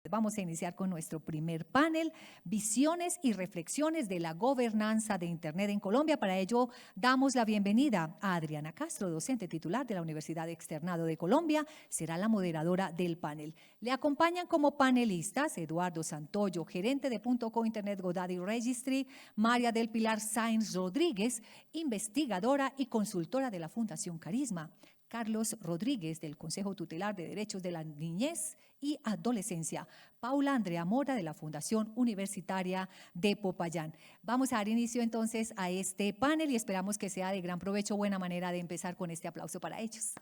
Vamos a iniciar con nuestro primer panel, visiones y reflexiones de la gobernanza de Internet en Colombia. Para ello, damos la bienvenida a Adriana Castro, docente titular de la Universidad Externado de Colombia. Será la moderadora del panel. Le acompañan como panelistas Eduardo Santoyo, gerente de .co Internet GoDaddy Registry, María del Pilar Sáenz Rodríguez, investigadora y consultora de la Fundación Carisma, Carlos Rodríguez, del Consejo Tutelar de Derechos de la Niñez y Adolescencia, Paula Andrea Mora, de la Fundación Universitaria de Popayán. Vamos a dar inicio entonces a este panel y esperamos que sea de gran provecho. Buena manera de empezar con este aplauso para ellos.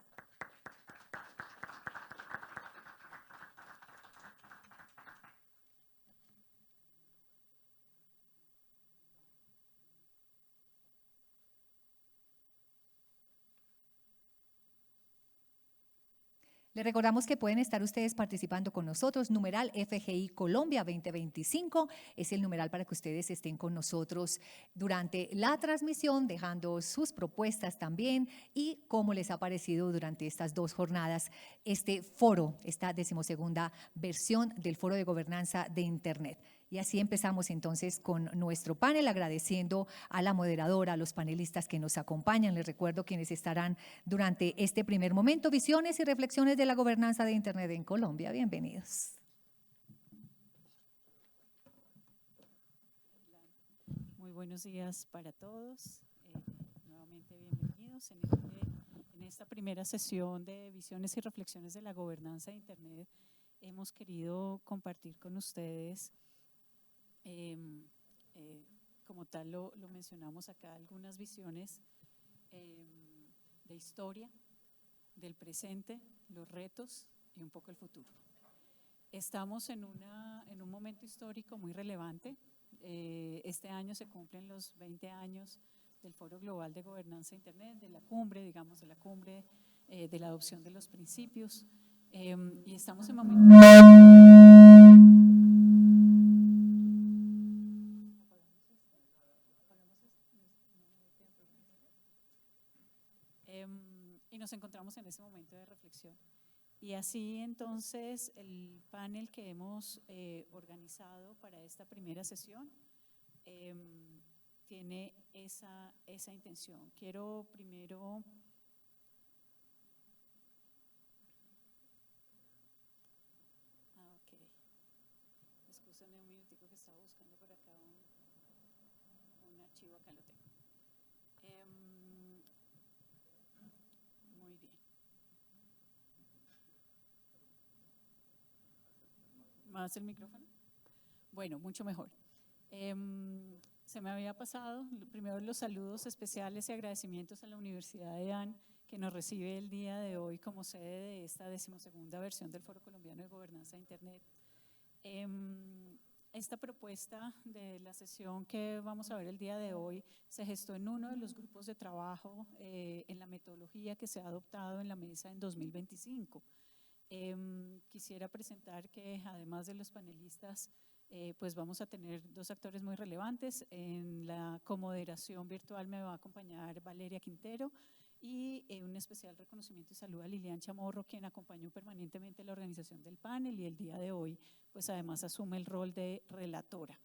Les recordamos que pueden estar ustedes participando con nosotros. Numeral FGI Colombia 2025 es el numeral para que ustedes estén con nosotros durante la transmisión, dejando sus propuestas también y cómo les ha parecido durante estas 2 jornadas este foro, esta 12ª versión del Foro de Gobernanza de Internet. Y así empezamos entonces con nuestro panel, agradeciendo a la moderadora, a los panelistas que nos acompañan. Les recuerdo quienes estarán durante este primer momento, visiones y reflexiones de la gobernanza de Internet en Colombia. Bienvenidos. Muy buenos días para todos. Nuevamente bienvenidos. En esta primera sesión de visiones y reflexiones de la gobernanza de Internet hemos querido compartir con ustedes, como tal lo mencionamos acá, algunas visiones de historia, del presente, los retos y un poco el futuro. Estamos en un momento histórico muy relevante. Este año se cumplen los 20 años del Foro Global de Gobernanza de Internet, de la cumbre, digamos, de la cumbre de la adopción de los principios. Y estamos en y nos encontramos en ese momento de reflexión. Y así entonces el panel que hemos organizado para esta primera sesión tiene esa intención. Quiero primero excúsenme un minutico que estaba buscando por acá un archivo, acá lo tengo. Muy bien. ¿Más el micrófono? Bueno, mucho mejor. Se me había pasado, primero los saludos especiales y agradecimientos a la Universidad de AN, que nos recibe el día de hoy como sede de esta 12ª versión del Foro Colombiano de Gobernanza de Internet. Esta propuesta de la sesión que vamos a ver el día de hoy se gestó en uno de los grupos de trabajo en la metodología que se ha adoptado en la mesa en 2025. Quisiera presentar que además de los panelistas, pues vamos a tener 2 actores muy relevantes. En la comoderación virtual me va a acompañar Valeria Quintero y un especial reconocimiento y saludo a Lilian Chamorro, quien acompañó permanentemente la organización del panel y el día de hoy pues además asume el rol de relatora.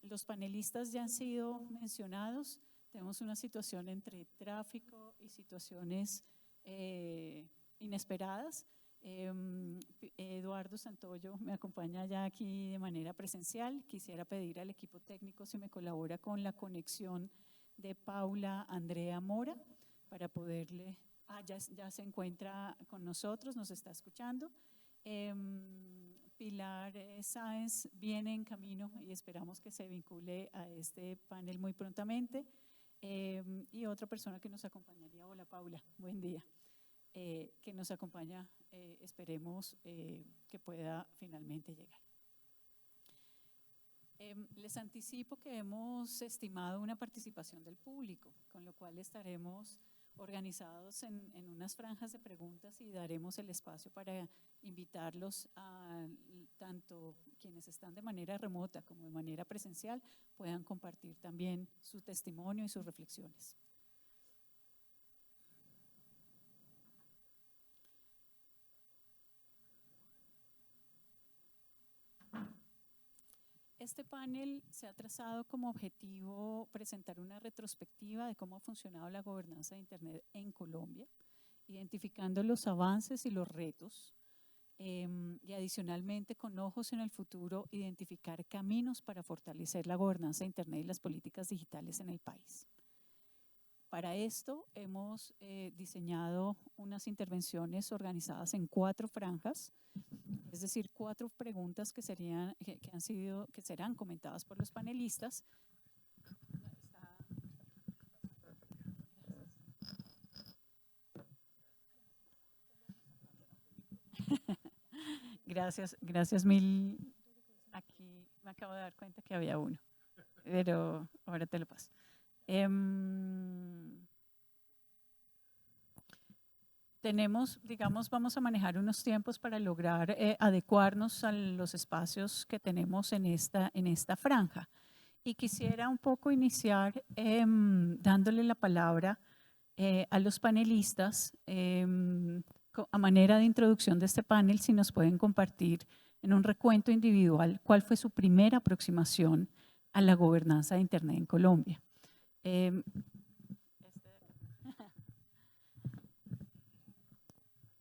Los panelistas ya han sido mencionados. Tenemos una situación entre tráfico y situaciones inesperadas. Eduardo Santoyo me acompaña ya aquí de manera presencial. Quisiera pedir al equipo técnico si me colabora con la conexión de Paula Andrea Mora para poderle… ya se encuentra con nosotros, nos está escuchando. Pilar Sáenz viene en camino y esperamos que se vincule a este panel muy prontamente. Y otra persona que nos acompañaría, hola Paula, buen día. Que nos acompaña, esperemos que pueda finalmente llegar. Les anticipo que hemos estimado una participación del público, con lo cual estaremos organizados en unas franjas de preguntas y daremos el espacio para invitarlos a tanto quienes están de manera remota como de manera presencial puedan compartir también su testimonio y sus reflexiones. Este panel se ha trazado como objetivo presentar una retrospectiva de cómo ha funcionado la gobernanza de Internet en Colombia, identificando los avances y los retos, y adicionalmente, con ojos en el futuro, identificar caminos para fortalecer la gobernanza de Internet y las políticas digitales en el país. Para esto hemos diseñado unas intervenciones organizadas en 4 franjas, es decir, 4 preguntas que serán comentadas por los panelistas. Gracias mil. Aquí me acabo de dar cuenta que había uno, pero ahora te lo paso. Vamos a manejar unos tiempos para lograr adecuarnos a los espacios que tenemos en esta franja. Y quisiera un poco iniciar dándole la palabra a los panelistas a manera de introducción de este panel, si nos pueden compartir en un recuento individual cuál fue su primera aproximación a la gobernanza de Internet en Colombia.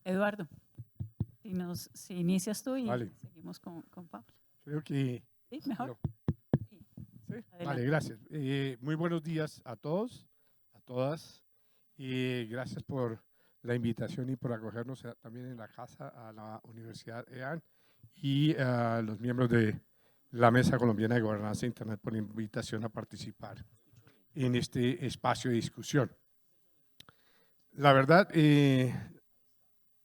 Eduardo, si inicias tú y vale. Seguimos con Pablo. Creo que… ¿Sí? ¿Mejor? ¿Sí? Vale, gracias. Muy buenos días a todos, a todas. Gracias por la invitación y por acogernos también en la casa a la Universidad EAN y a los miembros de la Mesa Colombiana de Gobernanza de Internet por la invitación a participar en este espacio de discusión. La verdad,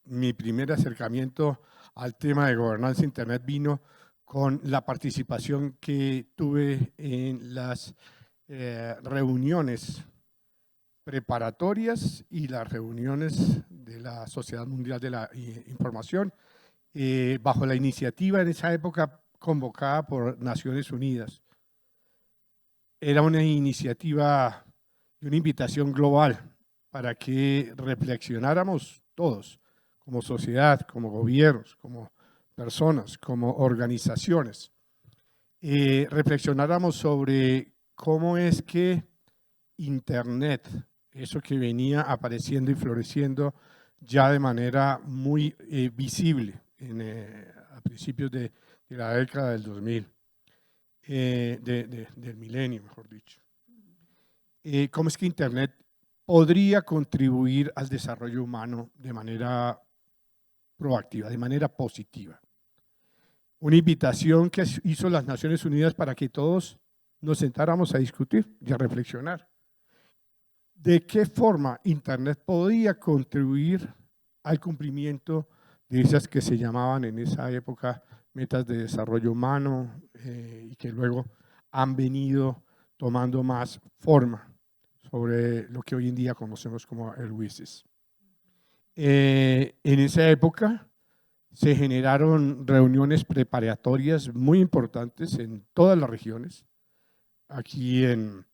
mi primer acercamiento al tema de gobernanza de Internet vino con la participación que tuve en las reuniones preparatorias y las reuniones de la Sociedad Mundial de la Información, bajo la iniciativa en esa época convocada por Naciones Unidas. Era una iniciativa y una invitación global para que reflexionáramos todos, como sociedad, como gobiernos, como personas, como organizaciones, reflexionáramos sobre cómo es que Internet, eso que venía apareciendo y floreciendo ya de manera muy visible a principios de la década del 2000, del milenio, mejor dicho. Cómo es que Internet podría contribuir al desarrollo humano de manera proactiva, de manera positiva. Una invitación que hizo las Naciones Unidas para que todos nos sentáramos a discutir y a reflexionar. ¿De qué forma Internet podía contribuir al cumplimiento de esas que se llamaban en esa época metas de desarrollo humano y que luego han venido tomando más forma sobre lo que hoy en día conocemos como el WSIS? En esa época se generaron reuniones preparatorias muy importantes en todas las regiones. Aquí en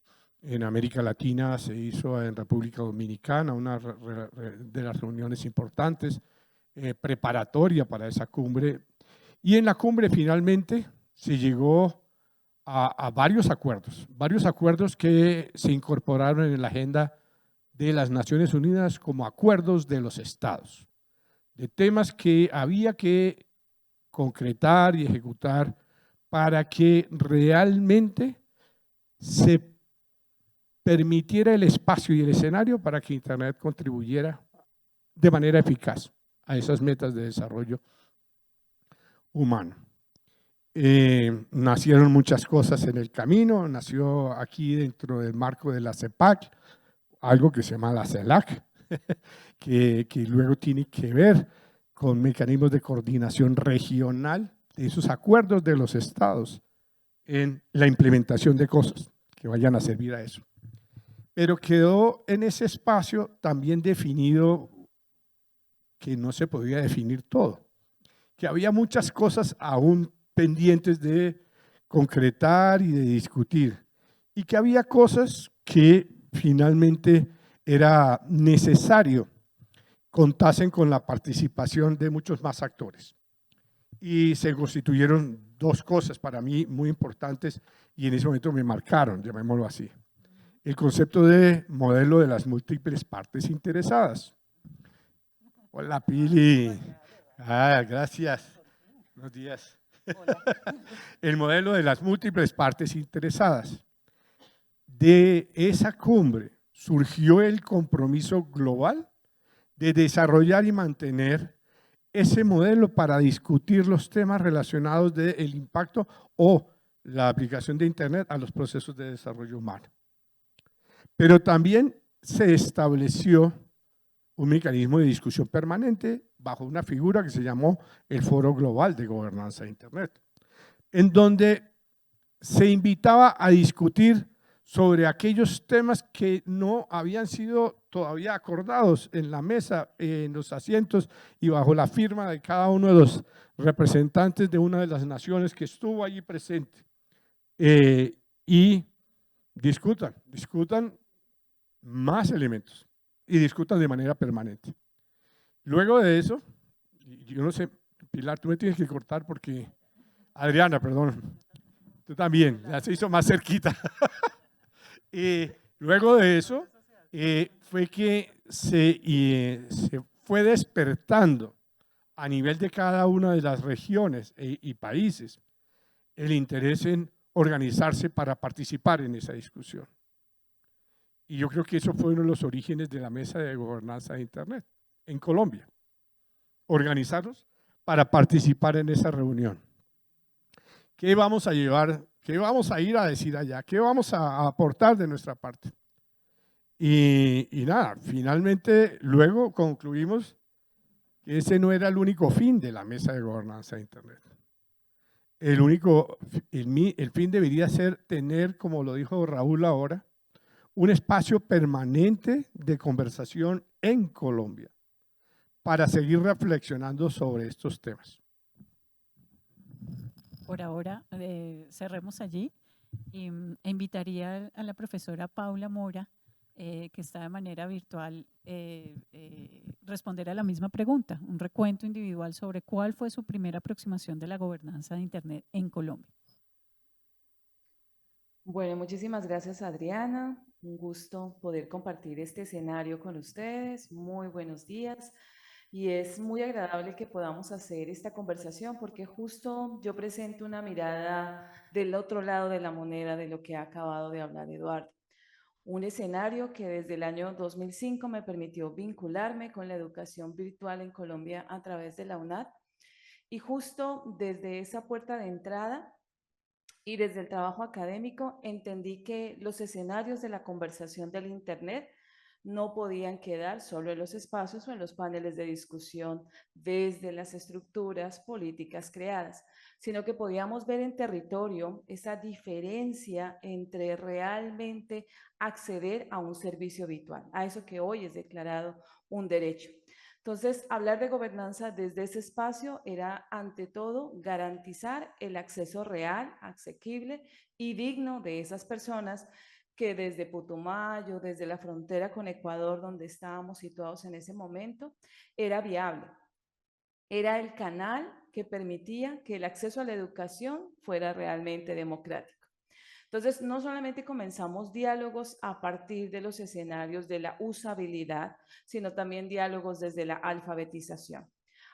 América Latina se hizo en República Dominicana una de las reuniones importantes, preparatoria para esa cumbre. Y en la cumbre finalmente se llegó a varios acuerdos que se incorporaron en la agenda de las Naciones Unidas como acuerdos de los estados, de temas que había que concretar y ejecutar para que realmente se permitiera el espacio y el escenario para que Internet contribuyera de manera eficaz a esas metas de desarrollo humano. Nacieron muchas cosas en el camino, nació aquí dentro del marco de la CEPAC, algo que se llama la CELAC, que luego tiene que ver con mecanismos de coordinación regional de esos acuerdos de los estados en la implementación de cosas que vayan a servir a eso. Pero quedó en ese espacio también definido que no se podía definir todo, que había muchas cosas aún pendientes de concretar y de discutir, y que había cosas que finalmente era necesario contasen con la participación de muchos más actores. y se constituyeron dos cosas para mí muy importantes y en ese momento me marcaron, llamémoslo así. El concepto de modelo de las múltiples partes interesadas. Hola, Pili. Ah, gracias. Buenos días. El modelo de las múltiples partes interesadas. De esa cumbre surgió el compromiso global de desarrollar y mantener ese modelo para discutir los temas relacionados del impacto o la aplicación de Internet a los procesos de desarrollo humano. Pero también se estableció un mecanismo de discusión permanente bajo una figura que se llamó el Foro Global de Gobernanza de Internet, en donde se invitaba a discutir sobre aquellos temas que no habían sido todavía acordados en la mesa, en los asientos y bajo la firma de cada uno de los representantes de una de las naciones que estuvo allí presente. Y discutan más elementos y discutan de manera permanente. Luego de eso, yo no sé, Pilar, tú me tienes que cortar porque, Adriana, perdón, tú también, ya se hizo más cerquita. Luego de eso, fue que se fue despertando a nivel de cada una de las regiones y países el interés en organizarse para participar en esa discusión. Y yo creo que eso fue uno de los orígenes de la Mesa de Gobernanza de Internet en Colombia. Organizarnos para participar en esa reunión. ¿Qué vamos a llevar? ¿Qué vamos a ir a decir allá? ¿Qué vamos a aportar de nuestra parte? Y nada, finalmente luego concluimos que ese no era el único fin de la Mesa de Gobernanza de Internet. El fin debería ser tener, como lo dijo Raúl ahora, un espacio permanente de conversación en Colombia para seguir reflexionando sobre estos temas. Por ahora, cerremos allí e invitaría a la profesora Paula Mora, que está de manera virtual, responder a la misma pregunta, un recuento individual sobre cuál fue su primera aproximación de la gobernanza de Internet en Colombia. Bueno, muchísimas gracias, Adriana. Un gusto poder compartir este escenario con ustedes. Muy buenos días. Y es muy agradable que podamos hacer esta conversación porque justo yo presento una mirada del otro lado de la moneda de lo que ha acabado de hablar Eduardo. Un escenario que desde el año 2005 me permitió vincularme con la educación virtual en Colombia a través de la UNAD. Y justo desde esa puerta de entrada y desde el trabajo académico entendí que los escenarios de la conversación del Internet no podían quedar solo en los espacios o en los paneles de discusión desde las estructuras políticas creadas, sino que podíamos ver en territorio esa diferencia entre realmente acceder a un servicio virtual, a eso que hoy es declarado un derecho. Entonces, hablar de gobernanza desde ese espacio era, ante todo, garantizar el acceso real, asequible y digno de esas personas que desde Putumayo, desde la frontera con Ecuador, donde estábamos situados en ese momento, era viable. Era el canal que permitía que el acceso a la educación fuera realmente democrático. Entonces, no solamente comenzamos diálogos a partir de los escenarios de la usabilidad, sino también diálogos desde la alfabetización,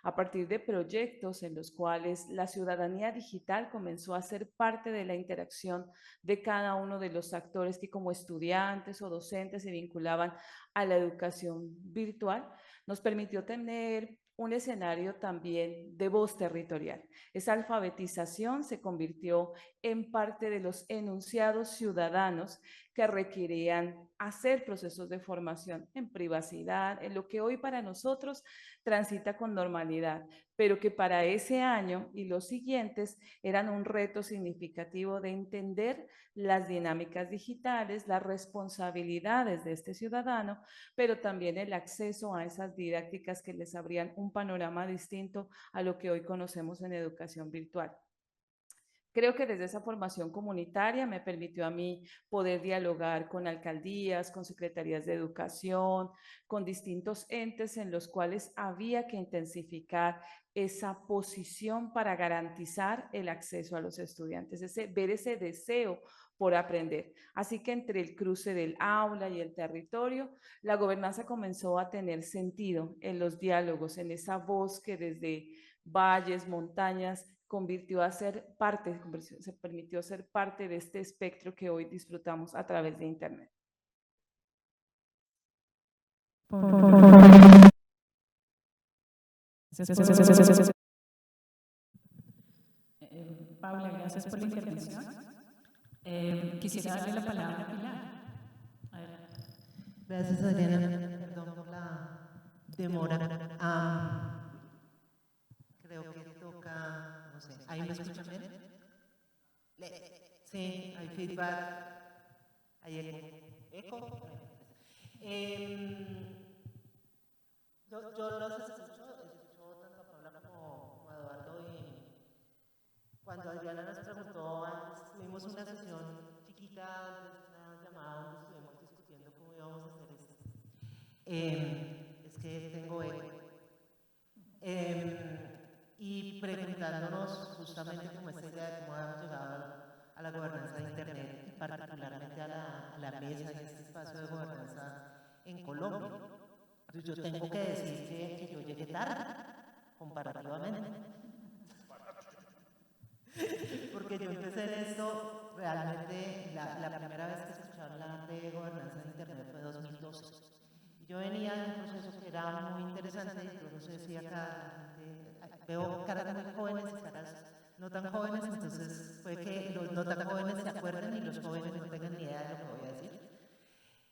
a partir de proyectos en los cuales la ciudadanía digital comenzó a ser parte de la interacción de cada uno de los actores que como estudiantes o docentes se vinculaban a la educación virtual, nos permitió tener un escenario también de voz territorial. Esa alfabetización se convirtió en parte de los enunciados ciudadanos que requerían hacer procesos de formación en privacidad, en lo que hoy para nosotros transita con normalidad, pero que para ese año y los siguientes eran un reto significativo de entender las dinámicas digitales, las responsabilidades de este ciudadano, pero también el acceso a esas didácticas que les abrían un panorama distinto a lo que hoy conocemos en educación virtual. Creo que desde esa formación comunitaria me permitió a mí poder dialogar con alcaldías, con secretarías de educación, con distintos entes en los cuales había que intensificar esa posición para garantizar el acceso a los estudiantes, ver ese deseo por aprender. Así que entre el cruce del aula y el territorio, la gobernanza comenzó a tener sentido en los diálogos, en esa voz que desde valles, montañas, se permitió ser parte de este espectro que hoy disfrutamos a través de Internet. Paula, gracias por la intervención. Quisiera darle la palabra a Pilar. Gracias, Adriana. Perdón por la demora. Creo que toca, no sé, ¿ahí me escuchan bien? Sí, hay feedback, hay eco. Yo los escucho tanto a Paula como a Eduardo, y cuando Adriana nos preguntó antes, tuvimos una sesión chiquita, una llamada donde estuvimos discutiendo cómo íbamos a hacer esto. Es que tengo eco. Y preguntándonos justamente como esta idea de cómo hemos llegado a la gobernanza de Internet y particularmente a la mesa y este espacio de gobernanza en Colombia. Entonces yo tengo que decir que yo llegué tarde, comparativamente. Porque yo empecé en esto, realmente la primera vez que escuché hablar de gobernanza de Internet fue 2012. Y yo venía de un proceso que era muy interesante, yo no sé si acá veo caras muy jóvenes y caras no tan jóvenes, entonces puede que los no tan jóvenes se acuerden y los jóvenes no tengan ni idea de lo que voy a decir.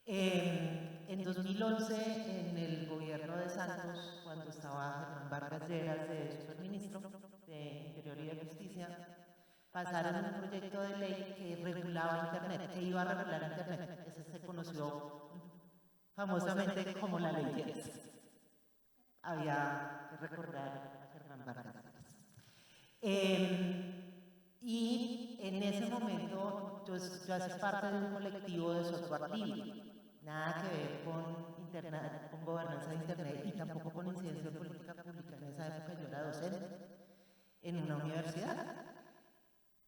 En 2011, en el gobierno de Santos, cuando estaba Germán Vargas Lleras de superministro de Interior y de Justicia, pasaron un proyecto de ley que regulaba Internet, que iba a regular Internet. Ese se conoció famosamente como la ley 10. Había que recordar a Germán Vargas. Y en ese momento yo hacía parte de un colectivo de software libre, nada que ver con Internet, con gobernanza de Internet y tampoco con incidencia en política pública. En esa época yo era docente en una universidad,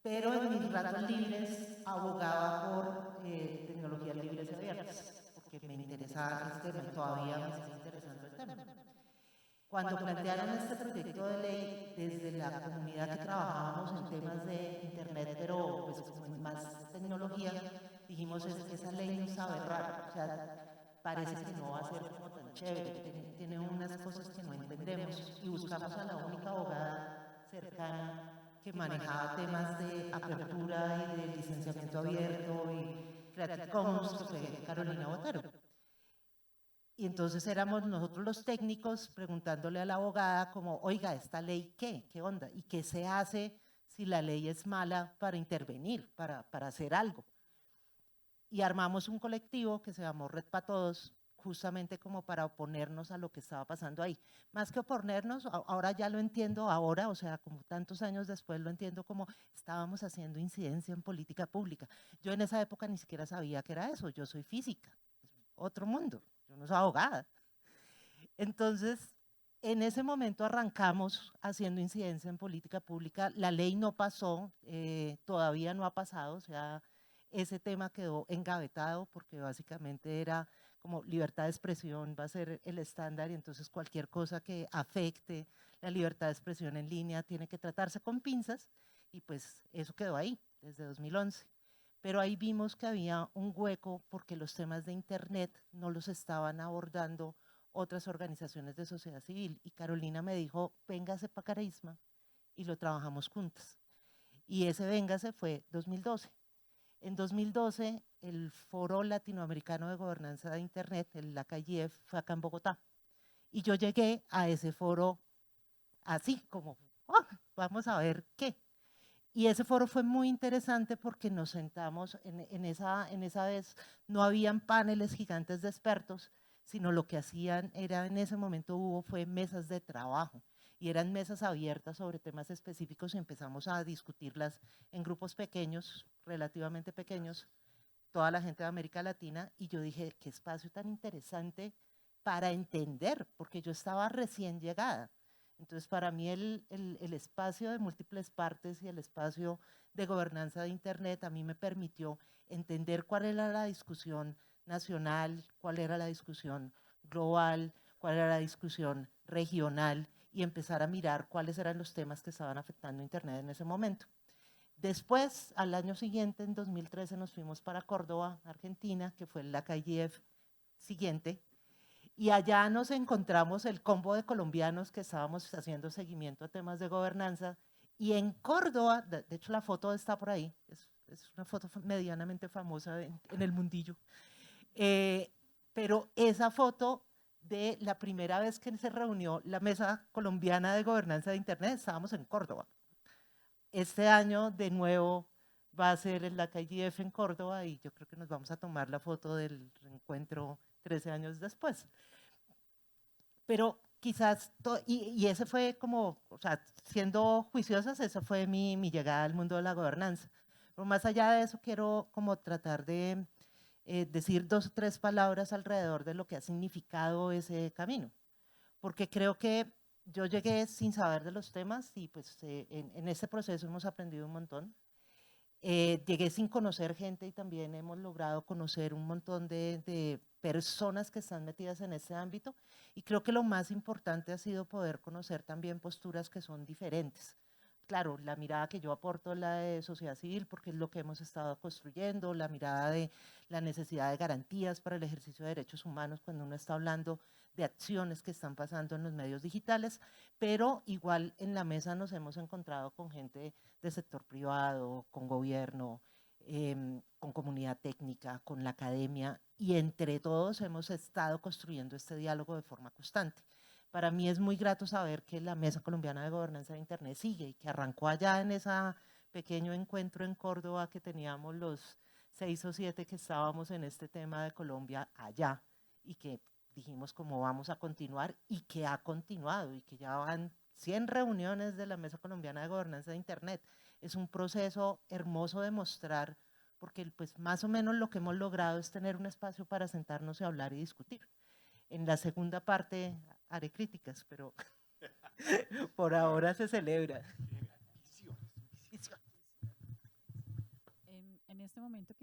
pero en mis ratos libres abogaba por tecnologías libres y abiertas, porque me interesaba este tema y todavía me sigue interesando el tema. Cuando plantearon este proyecto de ley desde la comunidad que trabajábamos en temas de Internet, pero pues con más tecnología, dijimos esa ley nos sabe raro, o sea, parece que no va a ser como tan chévere, tiene unas cosas que no entendemos, y buscamos a la única abogada cercana que manejaba temas de apertura y de licenciamiento abierto y Creative Commons, que fue Carolina Botero. Y entonces éramos nosotros los técnicos preguntándole a la abogada como, oiga, ¿esta ley qué? ¿Qué onda? ¿Y qué se hace si la ley es mala para intervenir, para hacer algo? Y armamos un colectivo que se llamó Red para Todos, justamente como para oponernos a lo que estaba pasando ahí. Más que oponernos, ahora ya lo entiendo, o sea, como tantos años después lo entiendo como estábamos haciendo incidencia en política pública. Yo en esa época ni siquiera sabía que era eso, yo soy física, otro mundo. Yo no soy abogada. Entonces, en ese momento arrancamos haciendo incidencia en política pública. La ley no pasó, todavía no ha pasado, o sea, ese tema quedó engavetado porque básicamente era como libertad de expresión va a ser el estándar y entonces cualquier cosa que afecte la libertad de expresión en línea tiene que tratarse con pinzas y pues eso quedó ahí desde 2011. Pero ahí vimos que había un hueco porque los temas de Internet no los estaban abordando otras organizaciones de sociedad civil. Y Carolina me dijo, véngase para Carisma y lo trabajamos juntas. Y ese véngase fue 2012. En 2012, el Foro Latinoamericano de Gobernanza de Internet, el LACAIEF, fue acá en Bogotá. Y yo llegué a ese foro así como, oh, vamos a ver qué. Y ese foro fue muy interesante porque nos sentamos, en esa vez no habían paneles gigantes de expertos, sino lo que hacían era, en ese momento fue mesas de trabajo. y eran mesas abiertas sobre temas específicos y empezamos a discutirlas en grupos pequeños, relativamente pequeños, toda la gente de América Latina, y yo dije, qué espacio tan interesante para entender, porque yo estaba recién llegada. Entonces, para mí el espacio de múltiples partes y el espacio de gobernanza de Internet a mí me permitió entender cuál era la discusión nacional, cuál era la discusión global, cuál era la discusión regional y empezar a mirar cuáles eran los temas que estaban afectando Internet en ese momento. Después, al año siguiente, en 2013, nos fuimos para Córdoba, Argentina, que fue la KIF siguiente, y allá nos encontramos el combo de colombianos que estábamos haciendo seguimiento a temas de gobernanza, y en Córdoba, de hecho la foto está por ahí, es una foto medianamente famosa en el mundillo, pero esa foto de la primera vez que se reunió la Mesa Colombiana de Gobernanza de Internet, estábamos en Córdoba. Este año de nuevo va a ser en la KIF en Córdoba y yo creo que nos vamos a tomar la foto del reencuentro 13 años después. Pero quizás, y ese fue como, o sea, siendo juiciosas, esa fue mi llegada al mundo de la gobernanza. Pero más allá de eso, quiero como tratar de decir 2 o 3 palabras alrededor de lo que ha significado ese camino. Porque creo que yo llegué sin saber de los temas y pues en ese proceso hemos aprendido un montón. Llegué sin conocer gente y también hemos logrado conocer un montón de personas que están metidas en este ámbito y creo que lo más importante ha sido poder conocer también posturas que son diferentes. Claro, la mirada que yo aporto es la de sociedad civil porque es lo que hemos estado construyendo, la mirada de la necesidad de garantías para el ejercicio de derechos humanos cuando uno está hablando de acciones que están pasando en los medios digitales, pero igual en la mesa nos hemos encontrado con gente del sector privado, con gobierno, con comunidad técnica, con la academia y entre todos hemos estado construyendo este diálogo de forma constante. Para mí es muy grato saber que la Mesa Colombiana de Gobernanza de Internet sigue y que arrancó allá en ese pequeño encuentro en Córdoba que teníamos los 6 o 7 que estábamos en este tema de Colombia allá y que dijimos cómo vamos a continuar y que ha continuado y que ya van 100 reuniones de la Mesa Colombiana de Gobernanza de Internet. Es un proceso hermoso de mostrar porque pues más o menos lo que hemos logrado es tener un espacio para sentarnos y hablar y discutir. En la segunda parte haré críticas, pero por ahora se celebra. En este momento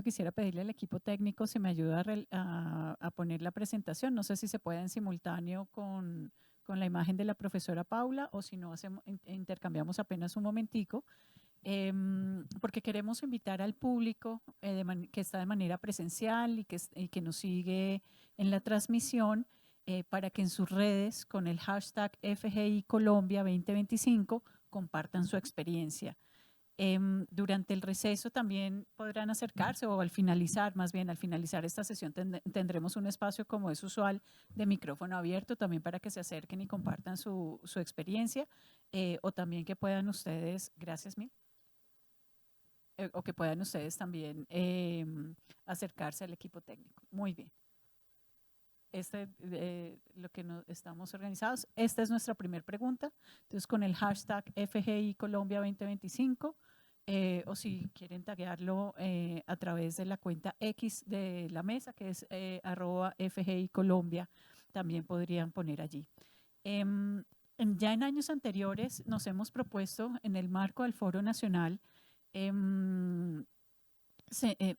quisiera pedirle al equipo técnico si me ayuda a poner la presentación. No sé si se puede en simultáneo con la imagen de la profesora Paula o si no intercambiamos apenas un momentico. Porque queremos invitar al público que está de manera presencial y que nos sigue en la transmisión para que en sus redes con el hashtag FGI Colombia 2025 compartan su experiencia. Durante el receso también podrán acercarse o al finalizar esta sesión tendremos un espacio como es usual de micrófono abierto también para que se acerquen y compartan su experiencia o también que puedan ustedes, gracias Mil, o que puedan ustedes también acercarse al equipo técnico. Muy bien. Lo que estamos organizados. Esta es nuestra primera pregunta. Entonces, con el hashtag FGI Colombia 2025, o si quieren taguearlo a través de la cuenta X de la mesa, que es @FGI Colombia, también podrían poner allí. Ya en años anteriores nos hemos propuesto, en el marco del Foro Nacional,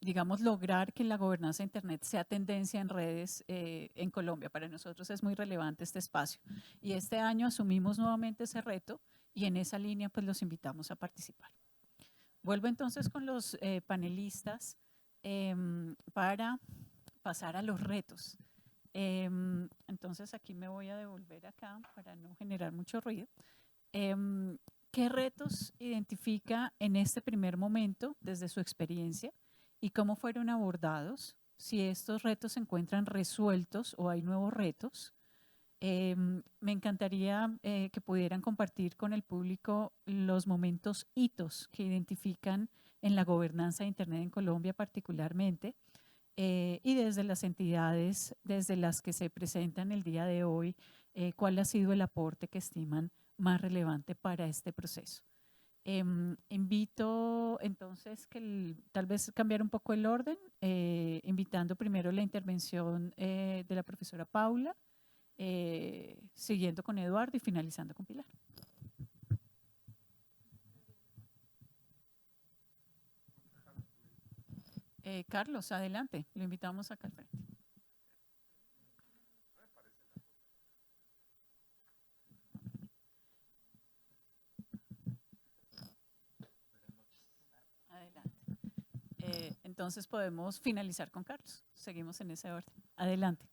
digamos, lograr que la gobernanza de Internet sea tendencia en redes en Colombia. Para nosotros es muy relevante este espacio. Y este año asumimos nuevamente ese reto y en esa línea pues los invitamos a participar. Vuelvo entonces con los panelistas para pasar a los retos. Entonces aquí me voy a devolver acá para no generar mucho ruido. ¿Qué retos identifica en este primer momento desde su experiencia y cómo fueron abordados? Si estos retos se encuentran resueltos o hay nuevos retos. Me encantaría que pudieran compartir con el público los momentos hitos que identifican en la gobernanza de Internet en Colombia particularmente y desde las entidades desde las que se presentan el día de hoy cuál ha sido el aporte que estiman más relevante para este proceso. Invito entonces tal vez cambiar un poco el orden, invitando primero la intervención de la profesora Paula, siguiendo con Eduardo y finalizando con Pilar. Carlos, adelante, lo invitamos acá al frente. Adelante. Entonces podemos finalizar con Carlos. Seguimos en ese orden. Adelante.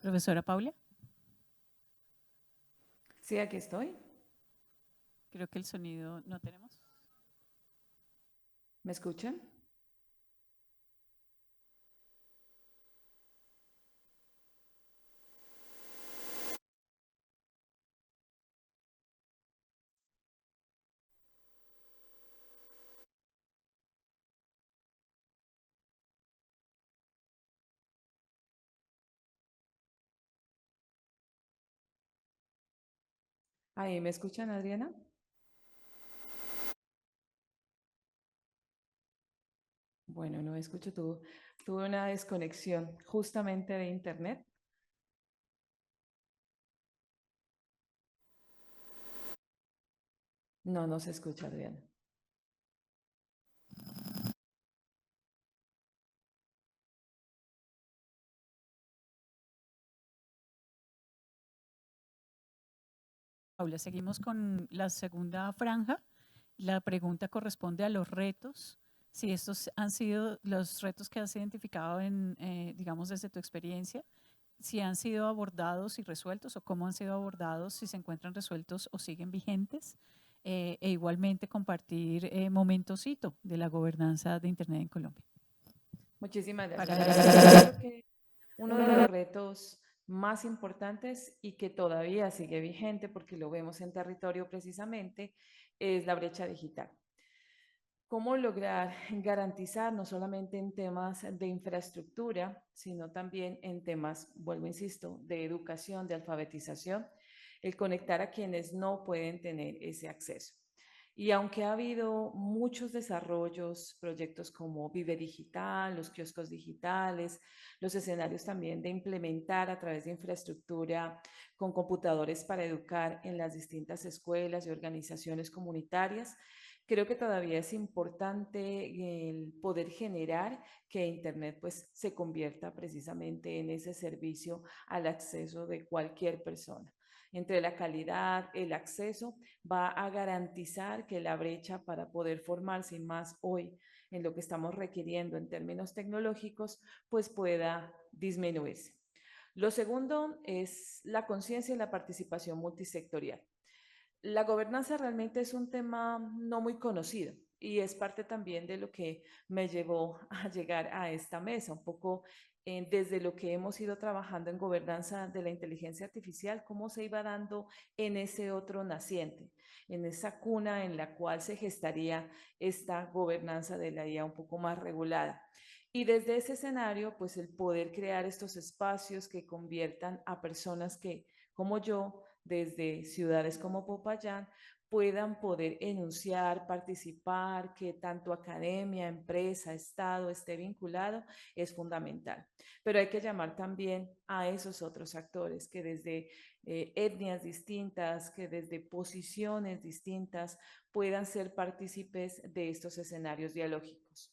Profesora Paula. Sí, aquí estoy. Creo que el sonido no tenemos. ¿Me escuchan? Ahí, ¿me escuchan, Adriana? Bueno, no escucho tú. Tuve una desconexión justamente de internet. No, no se escucha, Adriana. Paula, seguimos con la segunda franja. La pregunta corresponde a los retos. Si estos han sido los retos que has identificado digamos, desde tu experiencia, si han sido abordados y resueltos o cómo han sido abordados, si se encuentran resueltos o siguen vigentes, e igualmente compartir momentos hito de la gobernanza de Internet en Colombia. Muchísimas Para gracias. Creo que uno de los retos más importantes y que todavía sigue vigente porque lo vemos en territorio precisamente es la brecha digital. ¿Cómo lograr garantizar no solamente en temas de infraestructura, sino también en temas, vuelvo, insisto, de educación, de alfabetización, el conectar a quienes no pueden tener ese acceso? Y aunque ha habido muchos desarrollos, proyectos como Vive Digital, los kioscos digitales, los escenarios también de implementar a través de infraestructura con computadores para educar en las distintas escuelas y organizaciones comunitarias, creo que todavía es importante el poder generar que Internet pues se convierta precisamente en ese servicio al acceso de cualquier persona. Entre la calidad, el acceso, va a garantizar que la brecha para poder formarse más hoy en lo que estamos requiriendo en términos tecnológicos, pues pueda disminuirse. Lo segundo es la conciencia y la participación multisectorial. La gobernanza realmente es un tema no muy conocido y es parte también de lo que me llevó a llegar a esta mesa, un poco desde lo que hemos ido trabajando en gobernanza de la inteligencia artificial, cómo se iba dando en ese otro naciente, en esa cuna en la cual se gestaría esta gobernanza de la IA un poco más regulada. Y desde ese escenario, pues el poder crear estos espacios que conviertan a personas que, como yo, desde ciudades como Popayán, puedan poder enunciar, participar, que tanto academia, empresa, Estado esté vinculado, es fundamental. Pero hay que llamar también a esos otros actores que desde etnias distintas, que desde posiciones distintas puedan ser partícipes de estos escenarios dialógicos.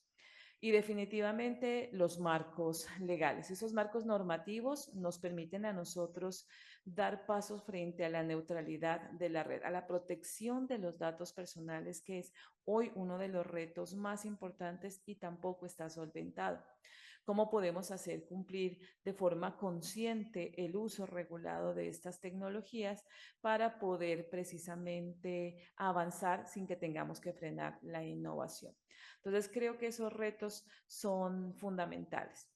Y definitivamente los marcos legales. Esos marcos normativos nos permiten a nosotros dar pasos frente a la neutralidad de la red, a la protección de los datos personales, que es hoy uno de los retos más importantes y tampoco está solventado. ¿Cómo podemos hacer cumplir de forma consciente el uso regulado de estas tecnologías para poder precisamente avanzar sin que tengamos que frenar la innovación? Entonces, creo que esos retos son fundamentales.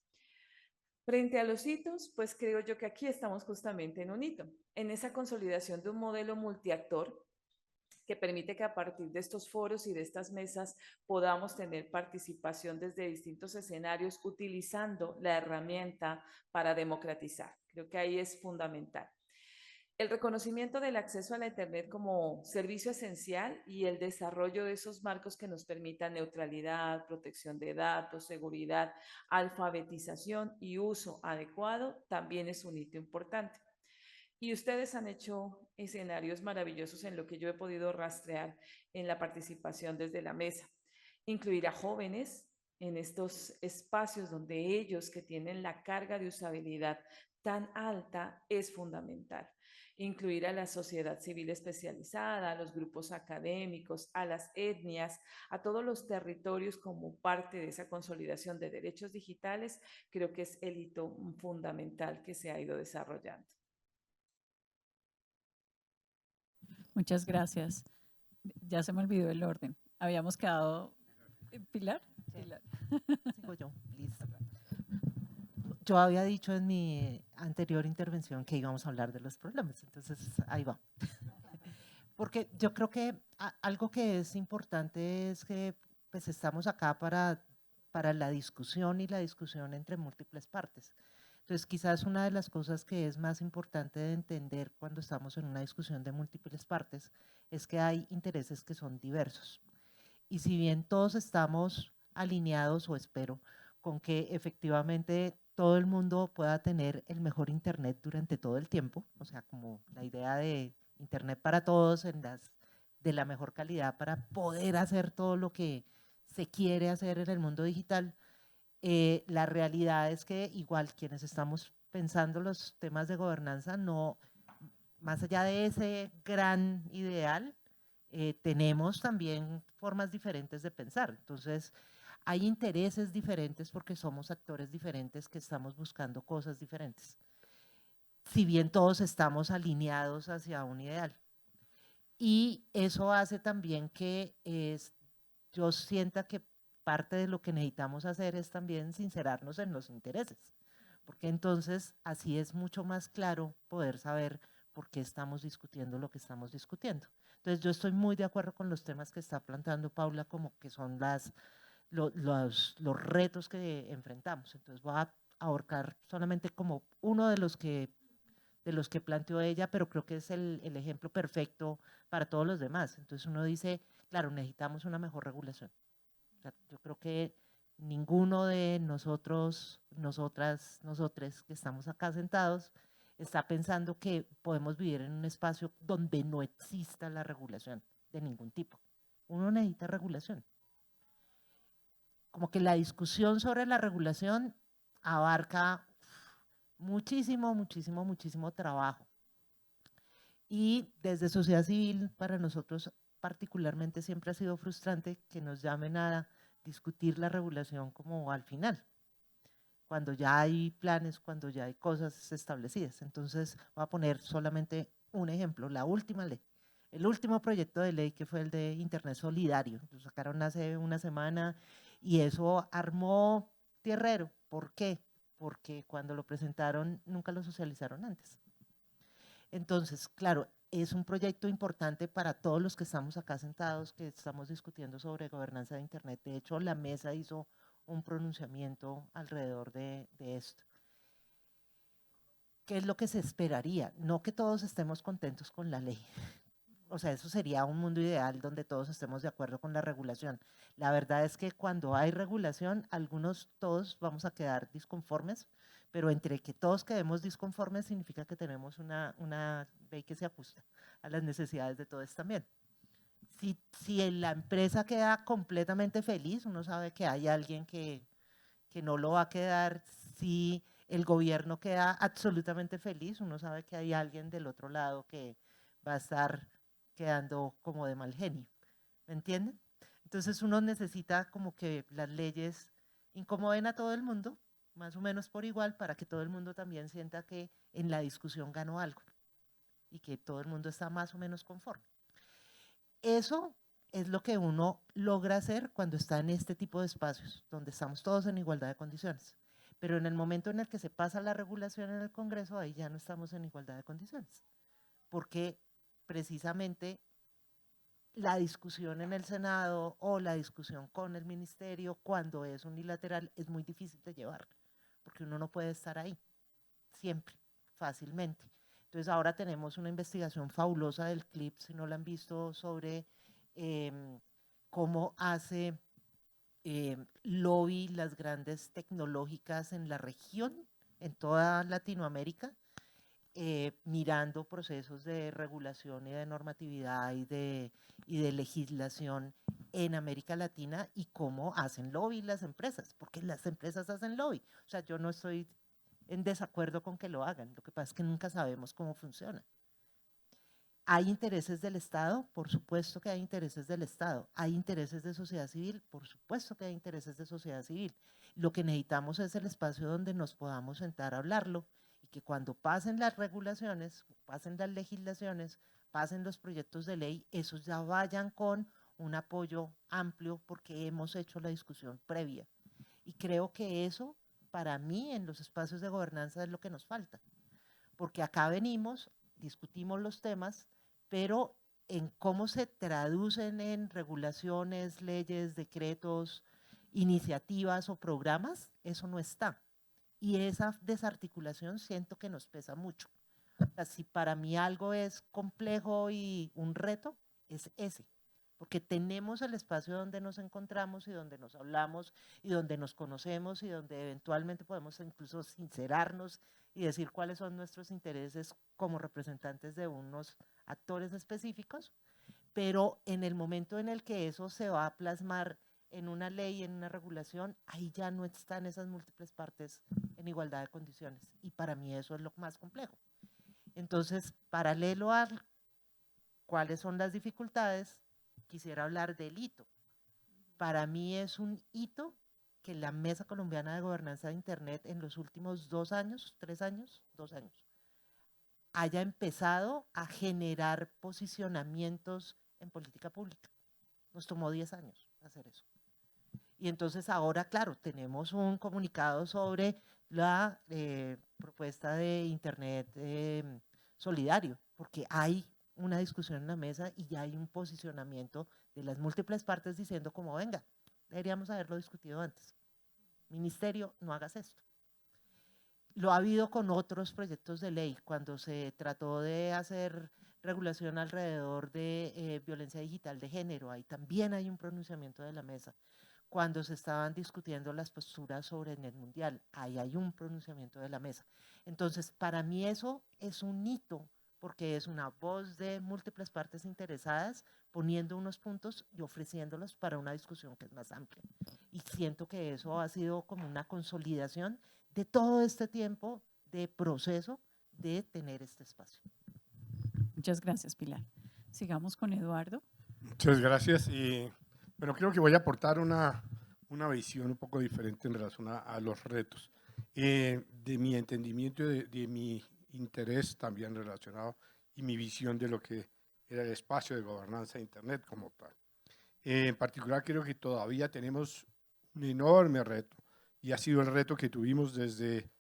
Frente a los hitos, pues creo yo que aquí estamos justamente en un hito, en esa consolidación de un modelo multiactor que permite que a partir de estos foros y de estas mesas podamos tener participación desde distintos escenarios utilizando la herramienta para democratizar. Creo que ahí es fundamental. El reconocimiento del acceso a la Internet como servicio esencial y el desarrollo de esos marcos que nos permitan neutralidad, protección de datos, seguridad, alfabetización y uso adecuado también es un hito importante. Y ustedes han hecho escenarios maravillosos en lo que yo he podido rastrear en la participación desde la mesa. Incluir a jóvenes en estos espacios donde ellos que tienen la carga de usabilidad tan alta es fundamental. Incluir a la sociedad civil especializada, a los grupos académicos, a las etnias, a todos los territorios como parte de esa consolidación de derechos digitales, creo que es el hito fundamental que se ha ido desarrollando. Muchas gracias. Ya se me olvidó el orden. Habíamos quedado… ¿Pilar? Sí. Pilar. Sigo yo, listo. Yo había dicho en mi anterior intervención que íbamos a hablar de los problemas, entonces ahí va. Porque yo creo que algo que es importante es que pues estamos acá para la discusión y la discusión entre múltiples partes. Entonces quizás una de las cosas que es más importante de entender cuando estamos en una discusión de múltiples partes es que hay intereses que son diversos. Y si bien todos estamos alineados, o espero, con que efectivamente todo el mundo pueda tener el mejor Internet durante todo el tiempo, o sea, como la idea de Internet para todos de la mejor calidad para poder hacer todo lo que se quiere hacer en el mundo digital, la realidad es que igual quienes estamos pensando los temas de gobernanza, no, más allá de ese gran ideal, tenemos también formas diferentes de pensar. Entonces, hay intereses diferentes porque somos actores diferentes que estamos buscando cosas diferentes. Si bien todos estamos alineados hacia un ideal. Y eso hace también que yo sienta que parte de lo que necesitamos hacer es también sincerarnos en los intereses, porque entonces así es mucho más claro poder saber por qué estamos discutiendo lo que estamos discutiendo. Entonces yo estoy muy de acuerdo con los temas que está planteando Paula, como que son los retos que enfrentamos. Entonces voy a ahorcar solamente como uno de los que planteó ella, pero creo que es el ejemplo perfecto para todos los demás. Entonces uno dice, claro, necesitamos una mejor regulación. O sea, yo creo que ninguno de nosotros, nosotras, nosotres que estamos acá sentados, está pensando que podemos vivir en un espacio donde no exista la regulación de ningún tipo. Uno necesita regulación. Como que la discusión sobre la regulación abarca muchísimo, muchísimo, muchísimo trabajo. Y desde sociedad civil, para nosotros particularmente siempre ha sido frustrante que nos llamen a discutir la regulación como al final, cuando ya hay planes, cuando ya hay cosas establecidas. Entonces, voy a poner solamente un ejemplo, la última ley. El último proyecto de ley que fue el de Internet Solidario, lo sacaron hace una semana y eso armó tierrero. ¿Por qué? Porque cuando lo presentaron nunca lo socializaron antes. Entonces, claro, es un proyecto importante para todos los que estamos acá sentados, que estamos discutiendo sobre gobernanza de Internet. De hecho, la mesa hizo un pronunciamiento alrededor de esto. ¿Qué es lo que se esperaría? No que todos estemos contentos con la ley. O sea, eso sería un mundo ideal donde todos estemos de acuerdo con la regulación. La verdad es que cuando hay regulación, todos vamos a quedar disconformes, pero entre que todos quedemos disconformes significa que tenemos una ley que se ajusta a las necesidades de todos también. Si la empresa queda completamente feliz, uno sabe que hay alguien que no lo va a quedar. Si el gobierno queda absolutamente feliz, uno sabe que hay alguien del otro lado que va a estar quedando como de mal genio. ¿Me entienden? Entonces uno necesita como que las leyes incomoden a todo el mundo, más o menos por igual, para que todo el mundo también sienta que en la discusión ganó algo y que todo el mundo está más o menos conforme. Eso es lo que uno logra hacer cuando está en este tipo de espacios, donde estamos todos en igualdad de condiciones. Pero en el momento en el que se pasa la regulación en el Congreso, ahí ya no estamos en igualdad de condiciones. Porque precisamente la discusión en el Senado o la discusión con el ministerio, cuando es unilateral, es muy difícil de llevar, porque uno no puede estar ahí siempre, fácilmente. Entonces ahora tenemos una investigación fabulosa del CLIP, si no la han visto, sobre cómo hace lobby las grandes tecnológicas en la región, en toda Latinoamérica, mirando procesos de regulación y de normatividad y de legislación en América Latina y cómo hacen lobby las empresas, porque las empresas hacen lobby. O sea, yo no estoy en desacuerdo con que lo hagan, lo que pasa es que nunca sabemos cómo funciona. ¿Hay intereses del Estado? Por supuesto que hay intereses del Estado. ¿Hay intereses de sociedad civil? Por supuesto que hay intereses de sociedad civil. Lo que necesitamos es el espacio donde nos podamos sentar a hablarlo y que cuando pasen las regulaciones, pasen las legislaciones, pasen los proyectos de ley, esos ya vayan con un apoyo amplio porque hemos hecho la discusión previa. Y creo que eso, para mí, en los espacios de gobernanza es lo que nos falta. Porque acá venimos, discutimos los temas, pero en cómo se traducen en regulaciones, leyes, decretos, iniciativas o programas, eso no está. Y esa desarticulación siento que nos pesa mucho. O sea, si para mí algo es complejo y un reto, es ese. Porque tenemos el espacio donde nos encontramos y donde nos hablamos y donde nos conocemos y donde eventualmente podemos incluso sincerarnos y decir cuáles son nuestros intereses como representantes de unos actores específicos, pero en el momento en el que eso se va a plasmar en una ley, en una regulación, ahí ya no están esas múltiples partes en igualdad de condiciones. Y para mí eso es lo más complejo. Entonces, paralelo a cuáles son las dificultades, quisiera hablar del hito. Para mí es un hito que la Mesa Colombiana de Gobernanza de Internet en los últimos 2 años, 3 años, 2 años, haya empezado a generar posicionamientos en política pública. Nos tomó 10 años hacer eso. Y entonces ahora, claro, tenemos un comunicado sobre la propuesta de Internet solidario, porque hay una discusión en la mesa y ya hay un posicionamiento de las múltiples partes diciendo como, venga, deberíamos haberlo discutido antes. Ministerio, no hagas esto. Lo ha habido con otros proyectos de ley, cuando se trató de hacer regulación alrededor de violencia digital de género, ahí también hay un pronunciamiento de la mesa. Cuando se estaban discutiendo las posturas sobre el net mundial, ahí hay un pronunciamiento de la mesa. Entonces, para mí eso es un hito, porque es una voz de múltiples partes interesadas poniendo unos puntos y ofreciéndolos para una discusión que es más amplia. Y siento que eso ha sido como una consolidación de todo este tiempo de proceso de tener este espacio. Muchas gracias, Pilar. Sigamos con Eduardo. Muchas gracias. Y bueno, creo que voy a aportar una visión un poco diferente en relación a los retos. De mi entendimiento, de mi interés también relacionado y mi visión de lo que era el espacio de gobernanza de Internet como tal. En particular, creo que todavía tenemos un enorme reto y ha sido el reto que tuvimos desde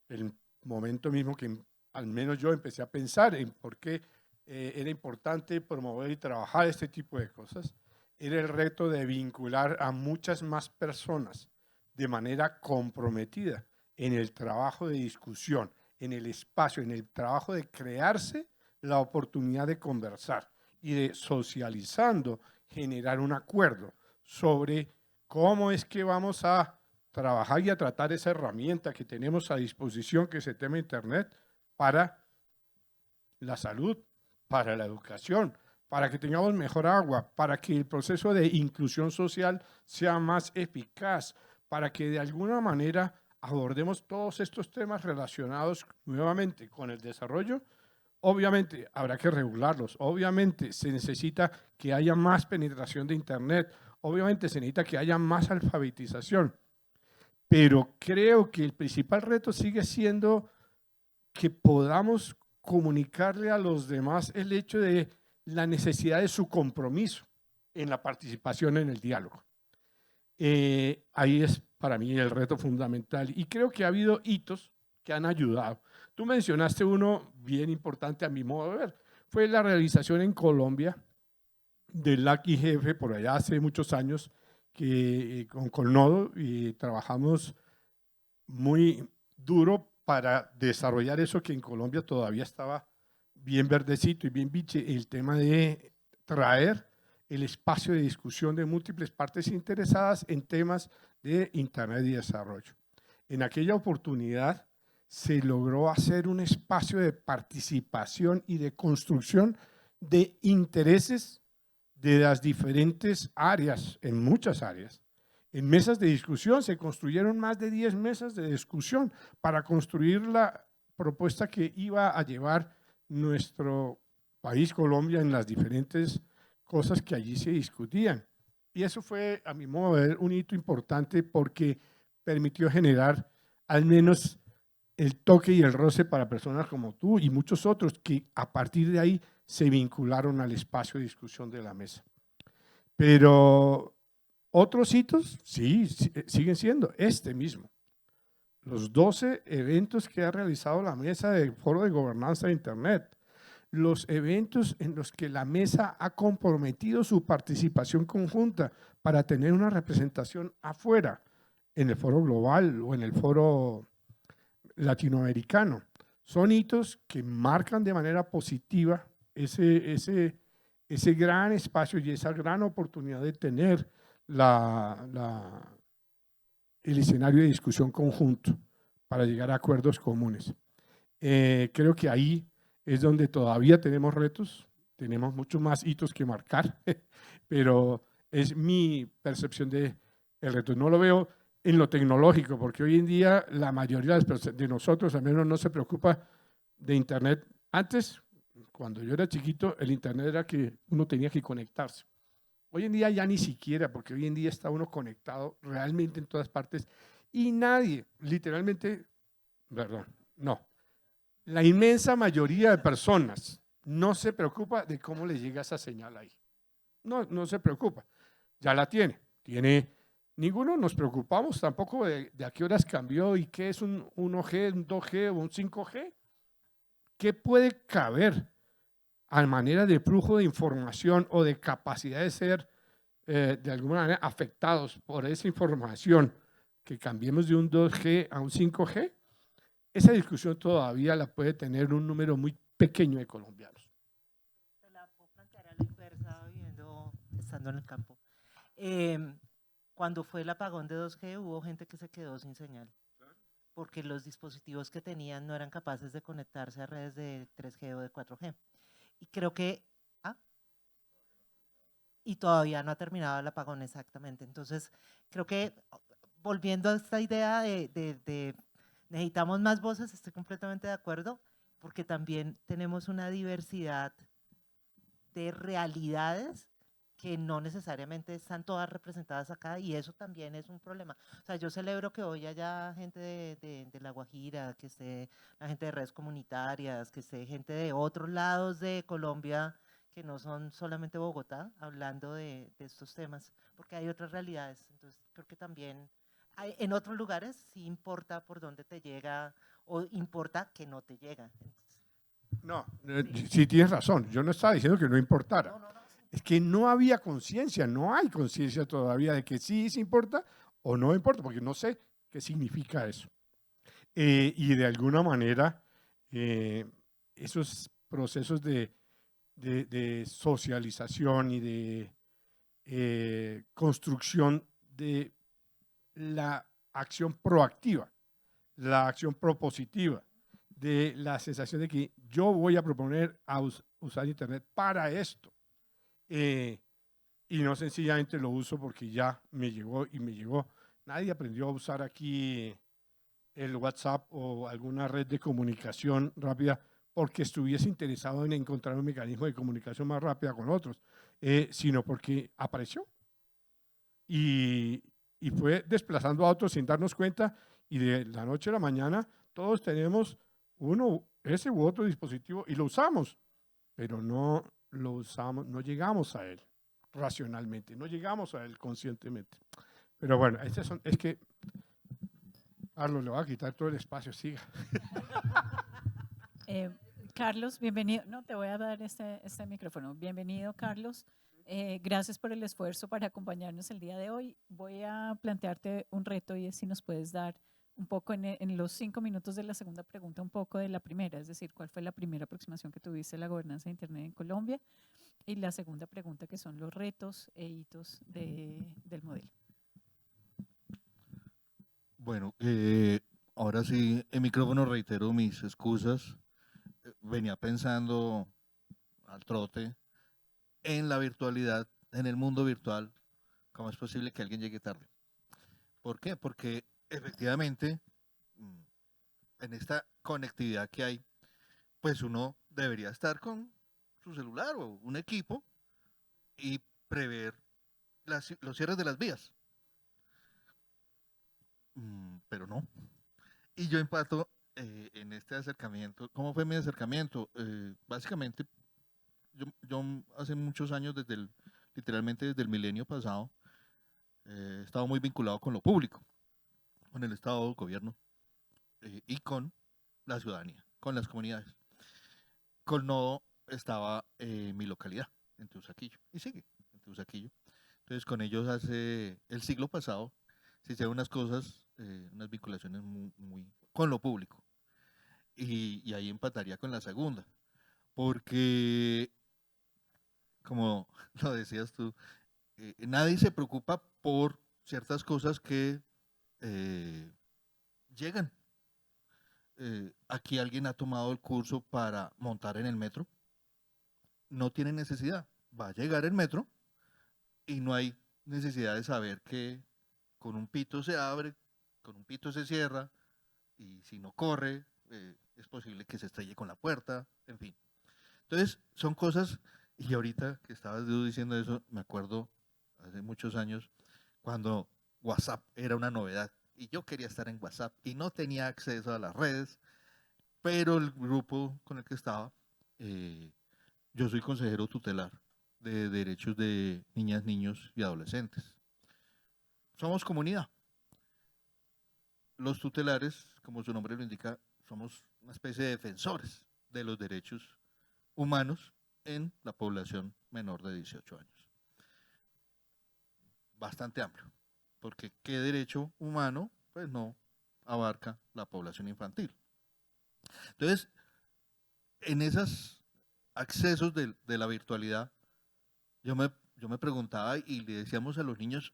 el momento mismo que al menos yo empecé a pensar en por qué era importante promover y trabajar este tipo de cosas. Era el reto de vincular a muchas más personas de manera comprometida en el trabajo de discusión, en el espacio, en el trabajo de crearse la oportunidad de conversar y de socializando, generar un acuerdo sobre cómo es que vamos a trabajar y a tratar esa herramienta que tenemos a disposición, que es el tema Internet, para la salud, para la educación, para que tengamos mejor agua, para que el proceso de inclusión social sea más eficaz, para que de alguna manera abordemos todos estos temas relacionados nuevamente con el desarrollo. Obviamente habrá que regularlos, obviamente se necesita que haya más penetración de Internet, obviamente se necesita que haya más alfabetización, pero creo que el principal reto sigue siendo que podamos comunicarle a los demás el hecho de la necesidad de su compromiso en la participación en el diálogo. Ahí es para mí el reto fundamental y creo que ha habido hitos que han ayudado. Tú mencionaste uno bien importante a mi modo de ver, fue la realización en Colombia del LAC IGF por allá hace muchos años, que con Colnodo y trabajamos muy duro para desarrollar eso que en Colombia todavía estaba bien verdecito y bien biche, el tema de traer el espacio de discusión de múltiples partes interesadas en temas de Internet y desarrollo. En aquella oportunidad se logró hacer un espacio de participación y de construcción de intereses de las diferentes áreas, en muchas áreas. En mesas de discusión se construyeron más de 10 mesas de discusión para construir la propuesta que iba a llevar nuestro país, Colombia, en las diferentes cosas que allí se discutían. Y eso fue, a mi modo de ver, un hito importante porque permitió generar al menos el toque y el roce para personas como tú y muchos otros que a partir de ahí se vincularon al espacio de discusión de la mesa. Pero otros hitos, sí, siguen siendo este mismo. Los 12 eventos que ha realizado la mesa del Foro de Gobernanza de Internet, los eventos en los que la mesa ha comprometido su participación conjunta para tener una representación afuera, en el foro global o en el foro latinoamericano. Son hitos que marcan de manera positiva ese gran espacio y esa gran oportunidad de tener el escenario de discusión conjunto para llegar a acuerdos comunes. Creo que ahí es donde todavía tenemos retos, tenemos muchos más hitos que marcar, pero es mi percepción del reto. No lo veo en lo tecnológico, porque hoy en día la mayoría de nosotros al menos no se preocupa de Internet. Antes, cuando yo era chiquito, el Internet era que uno tenía que conectarse. Hoy en día ya ni siquiera, porque hoy en día está uno conectado realmente en todas partes y nadie, literalmente, perdón, no, la inmensa mayoría de personas no se preocupa de cómo le llega esa señal ahí. No se preocupa, ya la tiene. Ninguno nos preocupamos tampoco de a qué horas cambió y qué es un 1G, un 2G o un 5G. ¿Qué puede caber a manera de flujo de información o de capacidad de ser de alguna manera afectados por esa información que cambiemos de un 2G a un 5G? Esa discusión todavía la puede tener un número muy pequeño de colombianos. Se la puedo plantear a la inversa, estando en el campo. Cuando fue el apagón de 2G hubo gente que se quedó sin señal, porque los dispositivos que tenían no eran capaces de conectarse a redes de 3G o de 4G. Y creo que… Y todavía no ha terminado el apagón, exactamente. Entonces, creo que volviendo a esta idea de necesitamos más voces, estoy completamente de acuerdo, porque también tenemos una diversidad de realidades que no necesariamente están todas representadas acá, y eso también es un problema. O sea, yo celebro que hoy haya gente de La Guajira, que esté la gente de redes comunitarias, que esté gente de otros lados de Colombia, que no son solamente Bogotá, hablando de estos temas, porque hay otras realidades. Entonces, creo que también en otros lugares sí importa por dónde te llega o importa que no te llega. No, sí tienes razón. Yo no estaba diciendo que no importara. No. Es que no había conciencia, no hay conciencia todavía de que sí se importa o no importa, porque no sé qué significa eso. Y de alguna manera, esos procesos de socialización y de construcción de la acción proactiva, la acción propositiva, de la sensación de que yo voy a proponer a usar Internet para esto. Y no sencillamente lo uso porque ya me llegó y me llegó. Nadie aprendió a usar aquí el WhatsApp o alguna red de comunicación rápida porque estuviese interesado en encontrar un mecanismo de comunicación más rápida con otros, sino porque apareció. Y fue desplazando a otros sin darnos cuenta, y de la noche a la mañana todos tenemos ese u otro dispositivo y lo usamos, pero no lo usamos, no llegamos a él racionalmente, no llegamos a él conscientemente. Pero bueno, es que Carlos le va a quitar todo el espacio, siga. Carlos, bienvenido. No, te voy a dar este micrófono. Bienvenido, Carlos. Gracias por el esfuerzo para acompañarnos el día de hoy. Voy a plantearte un reto y es si nos puedes dar un poco en los 5 minutos de la segunda pregunta, un poco de la primera, es decir, ¿cuál fue la primera aproximación que tuviste a la gobernanza de Internet en Colombia? Y la segunda pregunta, que son los retos e hitos del modelo. Bueno, ahora sí, en micrófono reitero mis excusas. Venía pensando al trote en la virtualidad, en el mundo virtual, ¿cómo es posible que alguien llegue tarde? ¿Por qué? Porque efectivamente, en esta conectividad que hay, pues uno debería estar con su celular o un equipo y prever los cierres de las vías. Pero no. Y yo empato en este acercamiento. ¿Cómo fue mi acercamiento? Básicamente, yo hace muchos años, literalmente desde el milenio pasado, he estado muy vinculado con lo público, con el Estado, gobierno y con la ciudadanía, con las comunidades. Colnodo estaba en mi localidad, en Teusaquillo, y sigue en Teusaquillo. Entonces, con ellos hace el siglo pasado se hicieron unas cosas, unas vinculaciones con lo público. Y ahí empataría con la segunda, porque, como lo decías tú, nadie se preocupa por ciertas cosas que llegan. Aquí alguien ha tomado el curso para montar en el metro, no tiene necesidad, va a llegar el metro y no hay necesidad de saber que con un pito se abre, con un pito se cierra, y si no corre, es posible que se estrelle con la puerta, en fin. Entonces, son cosas, y ahorita que estabas diciendo eso, me acuerdo hace muchos años, cuando WhatsApp era una novedad, y yo quería estar en WhatsApp, y no tenía acceso a las redes, pero el grupo con el que estaba, yo soy consejero tutelar de derechos de niñas, niños y adolescentes. Somos comunidad. Los tutelares, como su nombre lo indica, somos una especie de defensores de los derechos humanos en la población menor de 18 años. Bastante amplio, porque ¿qué derecho humano? Pues no abarca la población infantil. Entonces, en esos accesos de la virtualidad, yo me preguntaba y le decíamos a los niños,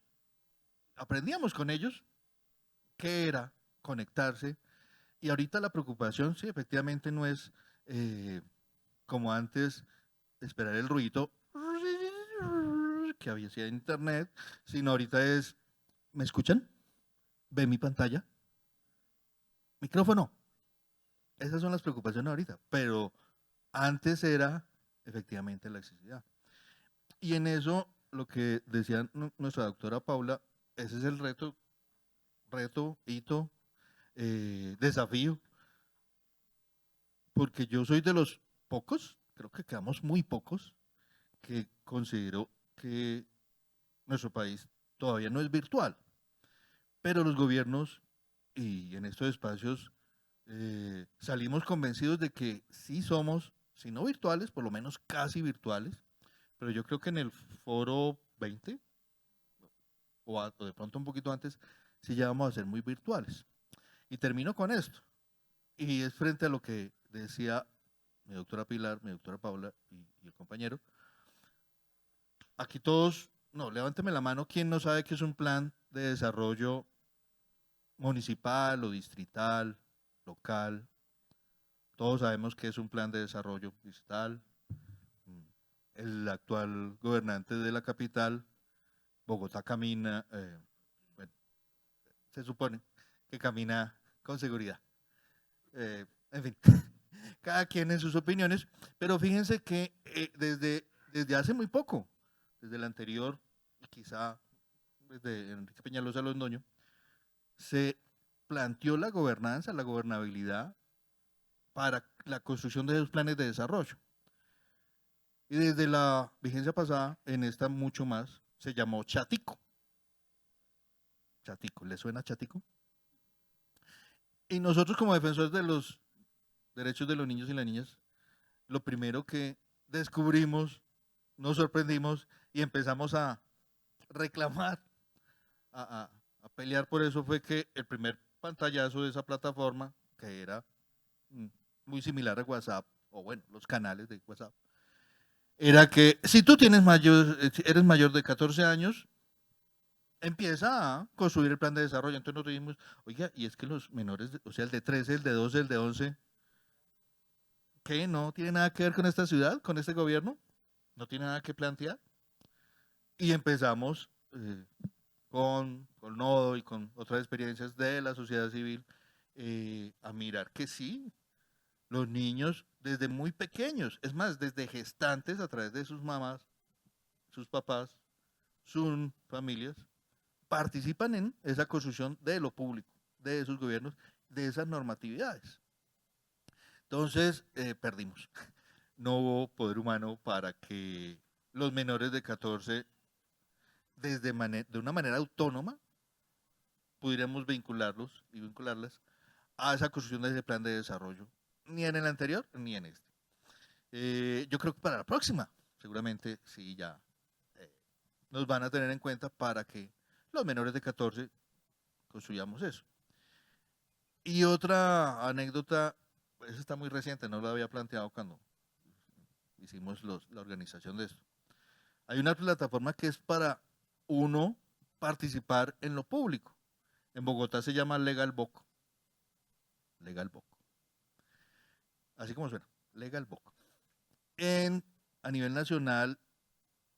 aprendíamos con ellos qué era conectarse. Y ahorita la preocupación, sí, efectivamente no es como antes esperar el ruido que había en internet, sino ahorita es, ¿me escuchan? ¿Ven mi pantalla? ¿Micrófono? Esas son las preocupaciones ahorita, pero antes era efectivamente la accesibilidad. Y en eso, lo que decía nuestra doctora Paula, ese es el reto, hito, desafío, porque yo soy de los pocos, creo que quedamos muy pocos, que considero que nuestro país todavía no es virtual, pero los gobiernos y en estos espacios salimos convencidos de que sí somos, si no virtuales, por lo menos casi virtuales, pero yo creo que en el foro 20, o de pronto un poquito antes, sí ya vamos a ser muy virtuales. Y termino con esto, y es frente a lo que decía mi doctora Pilar, mi doctora Paula y el compañero. Aquí todos, no, levánteme la mano, ¿quién no sabe qué es un plan de desarrollo municipal o distrital, local? Todos sabemos que es un plan de desarrollo distrital. El actual gobernante de la capital, Bogotá, camina, bueno, se supone que camina con seguridad. En fin, cada quien en sus opiniones, pero fíjense que desde hace muy poco, desde el anterior, quizá desde Enrique Peñalosa Londoño, se planteó la gobernanza, la gobernabilidad para la construcción de esos planes de desarrollo. Y desde la vigencia pasada, en esta mucho más, se llamó Chatico. Chatico, ¿le suena Chatico? Y nosotros como defensores de los derechos de los niños y las niñas, lo primero que descubrimos nos sorprendimos y empezamos a reclamar, a pelear por eso. Fue que el primer pantallazo de esa plataforma, que era muy similar a WhatsApp, o bueno, los canales de WhatsApp, era que si tú eres mayor de 14 años, empieza a construir el plan de desarrollo. Entonces nos dijimos, oiga, y es que los menores, o sea, el de 13, el de 12, el de 11, ¿qué? ¿No tiene nada que ver con esta ciudad, con este gobierno? ¿No tiene nada que plantear? Y empezamos con Nodo y con otras experiencias de la sociedad civil a mirar que sí, los niños desde muy pequeños, es más, desde gestantes a través de sus mamás, sus papás, sus familias, participan en esa construcción de lo público, de esos gobiernos, de esas normatividades. Entonces, perdimos. No hubo poder humano para que los menores de 14, de una manera autónoma, pudiéramos vincularlos y vincularlas a esa construcción de ese plan de desarrollo, ni en el anterior ni en este. Yo creo que para la próxima, seguramente sí, ya nos van a tener en cuenta para que los menores de 14 construyamos eso. Y otra anécdota, esa está muy reciente, no lo había planteado cuando hicimos la organización de esto. Hay una plataforma que es para uno participar en lo público. En Bogotá se llama LegalVoc. LegalVoc. Así como suena, LegalVoc. A nivel nacional,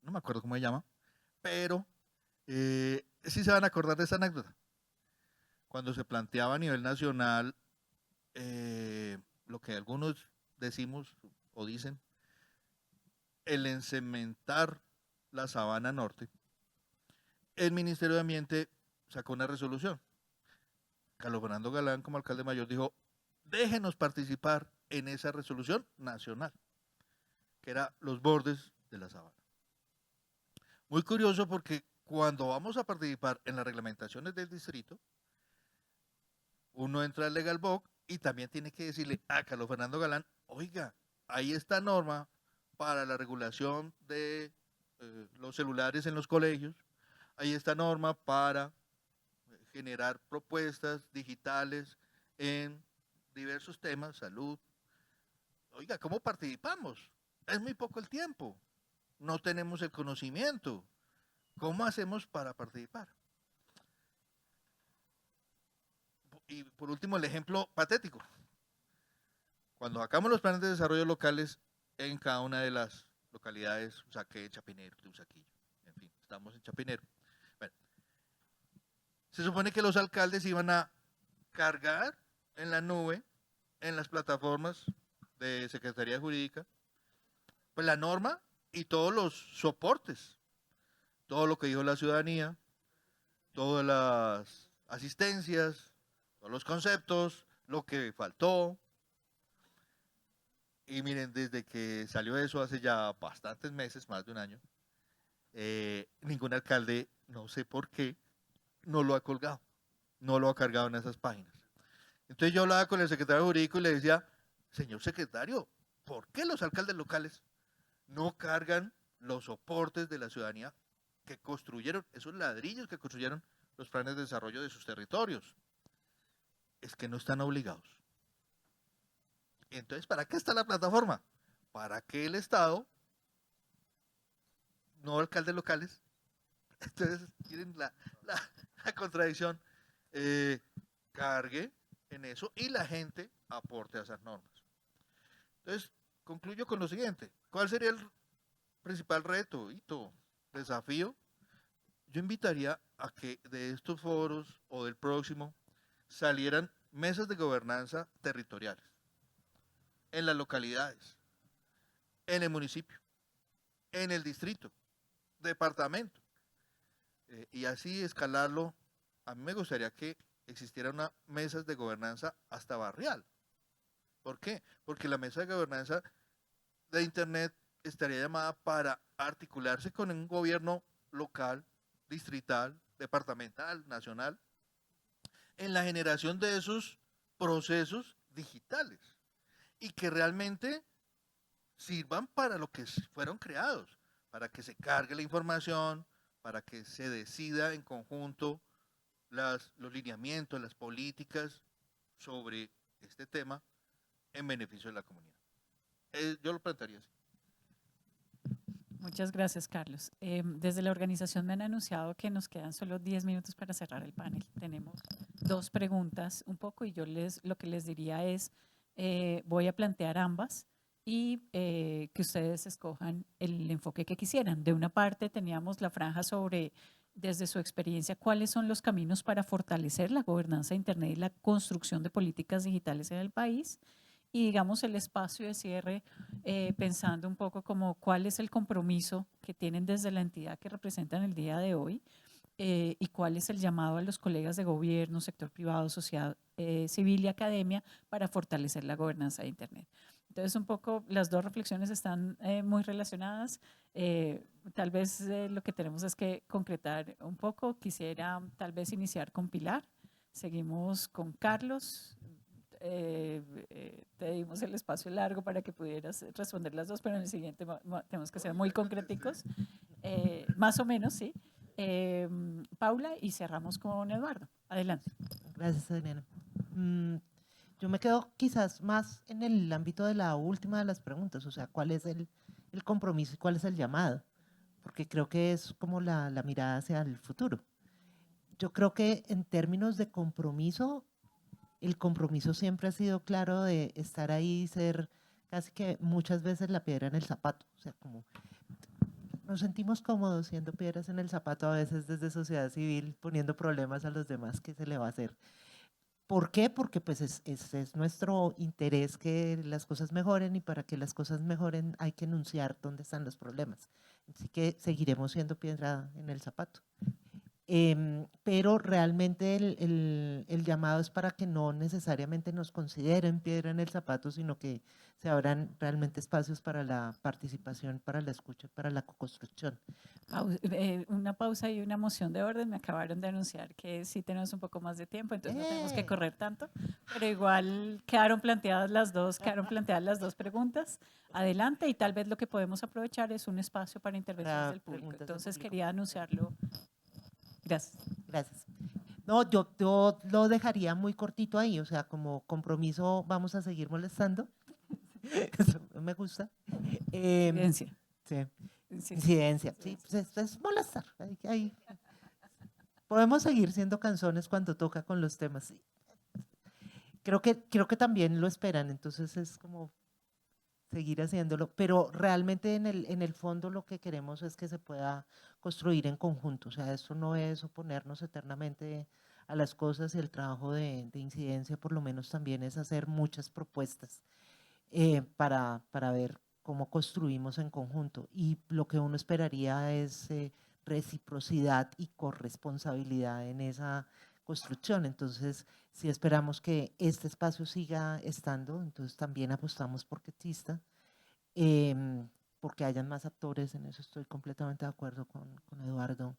no me acuerdo cómo se llama, pero sí se van a acordar de esa anécdota. Cuando se planteaba a nivel nacional lo que algunos decimos o dicen, el encementar la Sabana Norte, el Ministerio de Ambiente sacó una resolución. Carlos Fernando Galán, como alcalde mayor, dijo, déjenos participar en esa resolución nacional, que era los bordes de la sabana. Muy curioso porque cuando vamos a participar en las reglamentaciones del distrito, uno entra al LegalVoc y también tiene que decirle a Carlos Fernando Galán, oiga, ahí está norma para la regulación de los celulares en los colegios, ahí está norma para generar propuestas digitales en diversos temas, salud. Oiga, ¿cómo participamos? Es muy poco el tiempo, no tenemos el conocimiento. ¿Cómo hacemos para participar? Y por último, el ejemplo patético. Cuando sacamos los planes de desarrollo locales en cada una de las localidades, Usaquén, Chapinero, Teusaquillo, en fin, estamos en Chapinero. Bueno, se supone que los alcaldes iban a cargar en la nube, en las plataformas de Secretaría Jurídica, pues la norma y todos los soportes, todo lo que dijo la ciudadanía, todas las asistencias, todos los conceptos, lo que faltó. Y miren, desde que salió eso hace ya bastantes meses, más de un año, ningún alcalde, no sé por qué, no lo ha colgado, no lo ha cargado en esas páginas. Entonces yo hablaba con el secretario jurídico y le decía, señor secretario, ¿por qué los alcaldes locales no cargan los soportes de la ciudadanía que construyeron, esos ladrillos que construyeron los planes de desarrollo de sus territorios? Es que no están obligados. Entonces, ¿para qué está la plataforma? Para que el Estado, no alcaldes locales, entonces tienen la contradicción, cargue en eso y la gente aporte a esas normas. Entonces, concluyo con lo siguiente. ¿Cuál sería el principal reto, hito, desafío? Yo invitaría a que de estos foros o del próximo salieran mesas de gobernanza territoriales en las localidades, en el municipio, en el distrito, departamento, y así escalarlo. A mí me gustaría que existieran unas mesas de gobernanza hasta barrial. ¿Por qué? Porque la mesa de gobernanza de Internet estaría llamada para articularse con un gobierno local, distrital, departamental, nacional, en la generación de esos procesos digitales y que realmente sirvan para lo que fueron creados, para que se cargue la información, para que se decida en conjunto los lineamientos, las políticas sobre este tema en beneficio de la comunidad. Yo lo plantearía así. Muchas gracias, Carlos. Desde la organización me han anunciado que nos quedan solo 10 minutos para cerrar el panel. Tenemos 2 preguntas un poco y yo lo que les diría es, voy a plantear ambas y que ustedes escojan el enfoque que quisieran. De una parte teníamos la franja sobre, desde su experiencia, cuáles son los caminos para fortalecer la gobernanza de Internet y la construcción de políticas digitales en el país. Y digamos el espacio de cierre, pensando un poco como cuál es el compromiso que tienen desde la entidad que representan el día de hoy y cuál es el llamado a los colegas de gobierno, sector privado, sociedad civil y academia para fortalecer la gobernanza de Internet. Entonces, un poco las 2 reflexiones están muy relacionadas. Tal vez lo que tenemos es que concretar un poco. Quisiera tal vez iniciar con Pilar. Seguimos con Carlos. Te dimos el espacio largo para que pudieras responder las 2, pero en el siguiente tenemos que ser muy concreticos. Más o menos, sí. Paula, y cerramos con Eduardo. Adelante. Gracias, Adriana. Yo me quedo quizás más en el ámbito de la última de las preguntas, o sea, ¿cuál es el compromiso y cuál es el llamado? Porque creo que es como la mirada hacia el futuro. Yo creo que en términos de compromiso, el compromiso siempre ha sido claro de estar ahí y ser casi que muchas veces la piedra en el zapato, o sea, como nos sentimos cómodos siendo piedras en el zapato a veces desde sociedad civil, poniendo problemas a los demás, ¿qué se le va a hacer? ¿Por qué? Porque pues es nuestro interés que las cosas mejoren y para que las cosas mejoren hay que enunciar dónde están los problemas. Así que seguiremos siendo piedra en el zapato. Pero realmente el llamado es para que no necesariamente nos consideren piedra en el zapato, sino que se abran realmente espacios para la participación, para la escucha, para la co-construcción. Una pausa y una moción de orden. Me acabaron de anunciar que sí tenemos un poco más de tiempo, entonces no tenemos que correr tanto, pero igual quedaron planteadas las 2 preguntas. Adelante, y tal vez lo que podemos aprovechar es un espacio para intervenciones del público. Entonces quería anunciarlo. Gracias. Gracias. No, yo lo dejaría muy cortito ahí, o sea, como compromiso vamos a seguir molestando. Eso me gusta. Incidencia. Sí. Sí. Incidencia. Sí, pues es molestar. Podemos seguir siendo canzones cuando toca con los temas. Creo que también lo esperan, entonces es como seguir haciéndolo, pero realmente en el fondo lo que queremos es que se pueda construir en conjunto, o sea, eso no es oponernos eternamente a las cosas y el trabajo de incidencia por lo menos también es hacer muchas propuestas para ver cómo construimos en conjunto y lo que uno esperaría es reciprocidad y corresponsabilidad en esa construcción, entonces si esperamos que este espacio siga estando, entonces también apostamos porque exista, porque hayan más actores, en eso estoy completamente de acuerdo con Eduardo,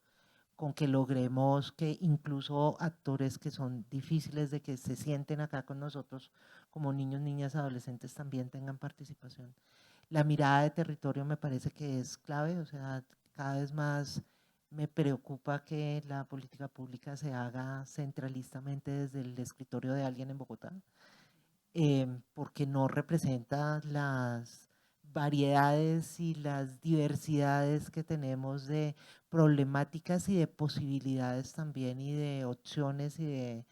con que logremos que incluso actores que son difíciles de que se sienten acá con nosotros, como niños, niñas, adolescentes, también tengan participación. La mirada de territorio me parece que es clave, o sea, cada vez más me preocupa que la política pública se haga centralistamente desde el escritorio de alguien en Bogotá, porque no representa las variedades y las diversidades que tenemos de problemáticas y de posibilidades también y de opciones y de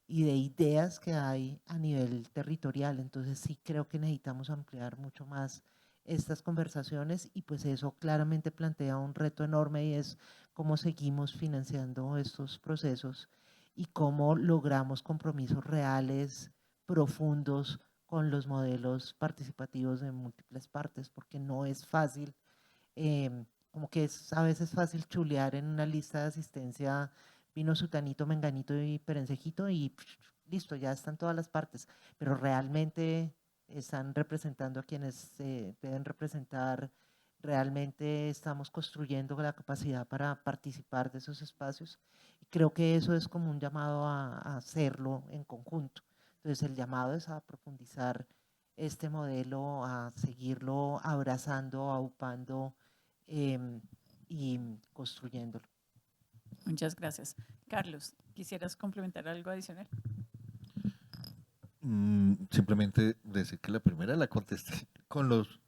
ideas que hay a nivel territorial. Entonces sí creo que necesitamos ampliar mucho más estas conversaciones y pues eso claramente plantea un reto enorme y es cómo seguimos financiando estos procesos y cómo logramos compromisos reales, profundos con los modelos participativos de múltiples partes, porque no es fácil, como que es a veces fácil chulear en una lista de asistencia, vino sutanito, menganito y perencejito y listo, ya están todas las partes, pero realmente están representando a quienes deben representar, realmente estamos construyendo la capacidad para participar de esos espacios. Y creo que eso es como un llamado a hacerlo en conjunto. Entonces el llamado es a profundizar este modelo, a seguirlo abrazando, aupando y construyéndolo. Muchas gracias. Carlos, ¿quisieras complementar algo adicional? Simplemente decir que la primera la contesté con los...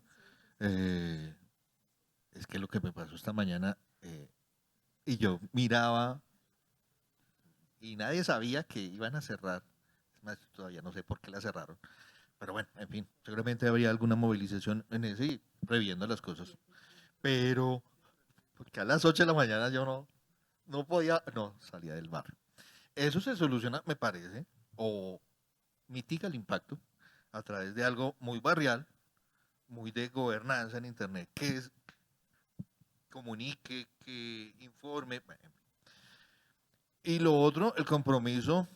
es que lo que me pasó esta mañana, y yo miraba y nadie sabía que iban a cerrar. Es más, todavía no sé por qué la cerraron. Pero bueno, en fin, seguramente habría alguna movilización en ese y reviendo las cosas. Pero, porque a las 8 de la mañana yo no podía, no, salía del barrio. Eso se soluciona, me parece, o mitiga el impacto a través de algo muy barrial, muy de gobernanza en Internet, que es comunique, que informe. Y lo otro, el compromiso.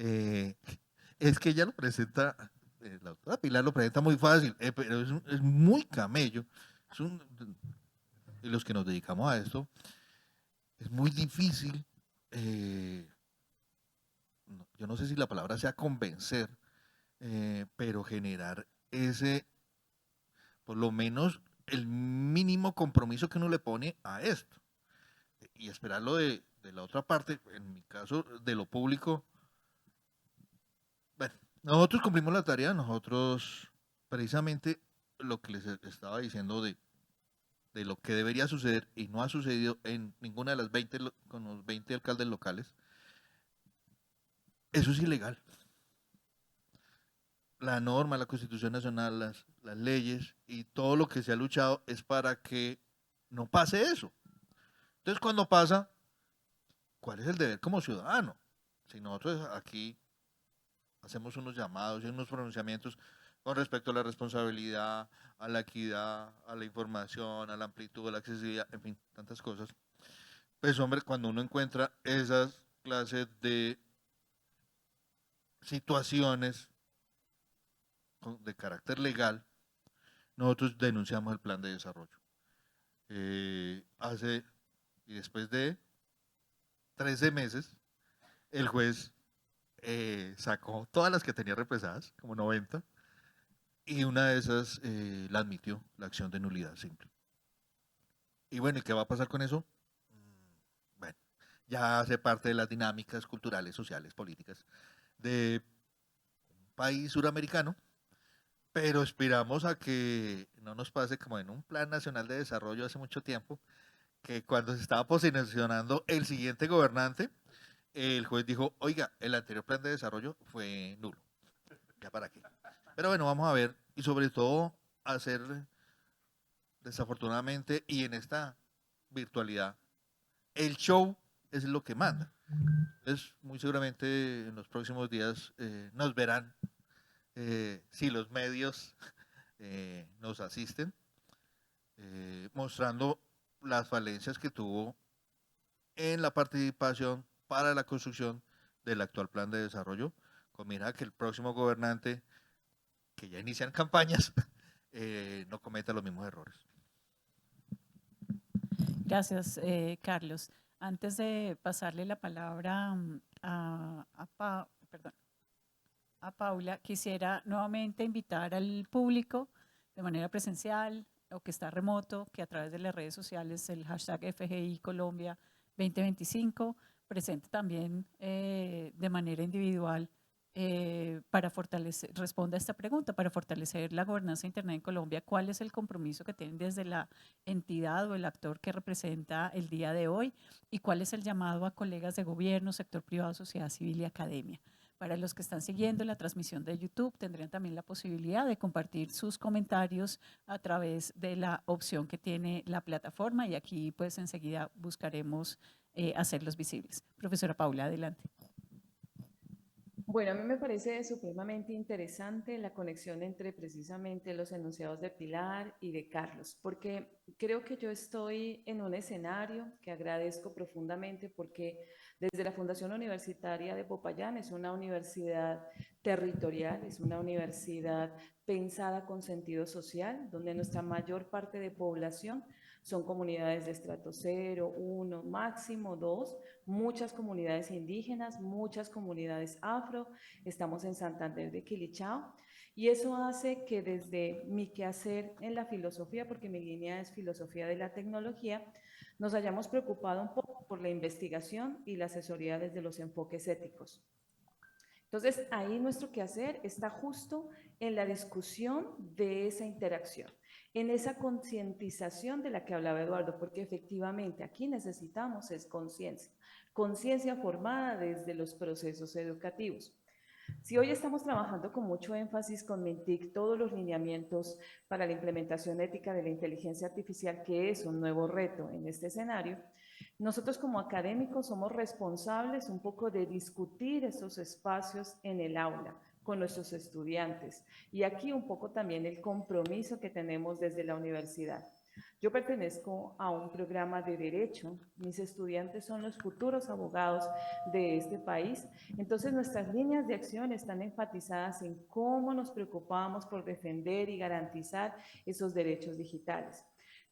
Eh, es que ella lo presenta, la doctora Pilar lo presenta muy fácil, pero es muy camello. Es un, y los que nos dedicamos a esto, es muy difícil, yo no sé si la palabra sea convencer, pero generar ese, por lo menos el mínimo compromiso que uno le pone a esto. Y esperarlo de la otra parte, en mi caso, de lo público. Bueno, nosotros cumplimos la tarea, nosotros precisamente lo que les estaba diciendo de lo que debería suceder y no ha sucedido en ninguna de las 20, con los 20 alcaldes locales, eso es ilegal. La norma, la Constitución Nacional, las leyes y todo lo que se ha luchado es para que no pase eso. Entonces, cuando pasa, ¿cuál es el deber como ciudadano? Si nosotros aquí hacemos unos llamados y unos pronunciamientos con respecto a la responsabilidad, a la equidad, a la información, a la amplitud, a la accesibilidad, en fin, tantas cosas. Pues hombre, cuando uno encuentra esas clases de situaciones de carácter legal, nosotros denunciamos el plan de desarrollo. Y después de 13 meses, el juez sacó todas las que tenía represadas, como 90, y una de esas la admitió, la acción de nulidad simple. Y bueno, ¿y qué va a pasar con eso? Bueno, ya hace parte de las dinámicas culturales, sociales, políticas de un país suramericano, pero aspiramos a que no nos pase como en un Plan Nacional de Desarrollo hace mucho tiempo, que cuando se estaba posicionando el siguiente gobernante, el juez dijo, oiga, el anterior plan de desarrollo fue nulo. ¿Ya para qué? Pero bueno, vamos a ver, y sobre todo hacer, desafortunadamente, y en esta virtualidad, el show es lo que manda. Entonces, muy seguramente en los próximos días nos verán si los medios nos asisten, mostrando las falencias que tuvo en la participación para la construcción del actual plan de desarrollo, con mira que el próximo gobernante, que ya inician campañas, no cometa los mismos errores. Gracias, Carlos. Antes de pasarle la palabra a Paula, quisiera nuevamente invitar al público de manera presencial o que está remoto, que a través de las redes sociales, el hashtag FGI Colombia 2025, presente también de manera individual para fortalecer, responda a esta pregunta, para fortalecer la gobernanza de Internet en Colombia, ¿cuál es el compromiso que tienen desde la entidad o el actor que representa el día de hoy? ¿Y cuál es el llamado a colegas de gobierno, sector privado, sociedad civil y academia? Para los que están siguiendo la transmisión de YouTube, tendrían también la posibilidad de compartir sus comentarios a través de la opción que tiene la plataforma y aquí pues enseguida buscaremos hacerlos visibles. Profesora Paula, adelante. Bueno, a mí me parece supremamente interesante la conexión entre precisamente los enunciados de Pilar y de Carlos, porque creo que yo estoy en un escenario que agradezco profundamente porque desde la Fundación Universitaria de Popayán es una universidad territorial, es una universidad pensada con sentido social, donde nuestra mayor parte de población son comunidades de estrato 0, 1, máximo 2, muchas comunidades indígenas, muchas comunidades afro, estamos en Santander de Quilichao, y eso hace que desde mi quehacer en la filosofía, porque mi línea es filosofía de la tecnología, nos hayamos preocupado un poco por la investigación y la asesoría desde los enfoques éticos. Entonces, ahí nuestro quehacer está justo en la discusión de esa interacción, en esa concientización de la que hablaba Eduardo, porque efectivamente aquí necesitamos es conciencia, conciencia formada desde los procesos educativos. Si hoy estamos trabajando con mucho énfasis con MINTIC todos los lineamientos para la implementación ética de la inteligencia artificial, que es un nuevo reto en este escenario, nosotros como académicos somos responsables un poco de discutir esos espacios en el aula con nuestros estudiantes y aquí un poco también el compromiso que tenemos desde la universidad. Yo pertenezco a un programa de derecho, mis estudiantes son los futuros abogados de este país, entonces nuestras líneas de acción están enfatizadas en cómo nos preocupamos por defender y garantizar esos derechos digitales.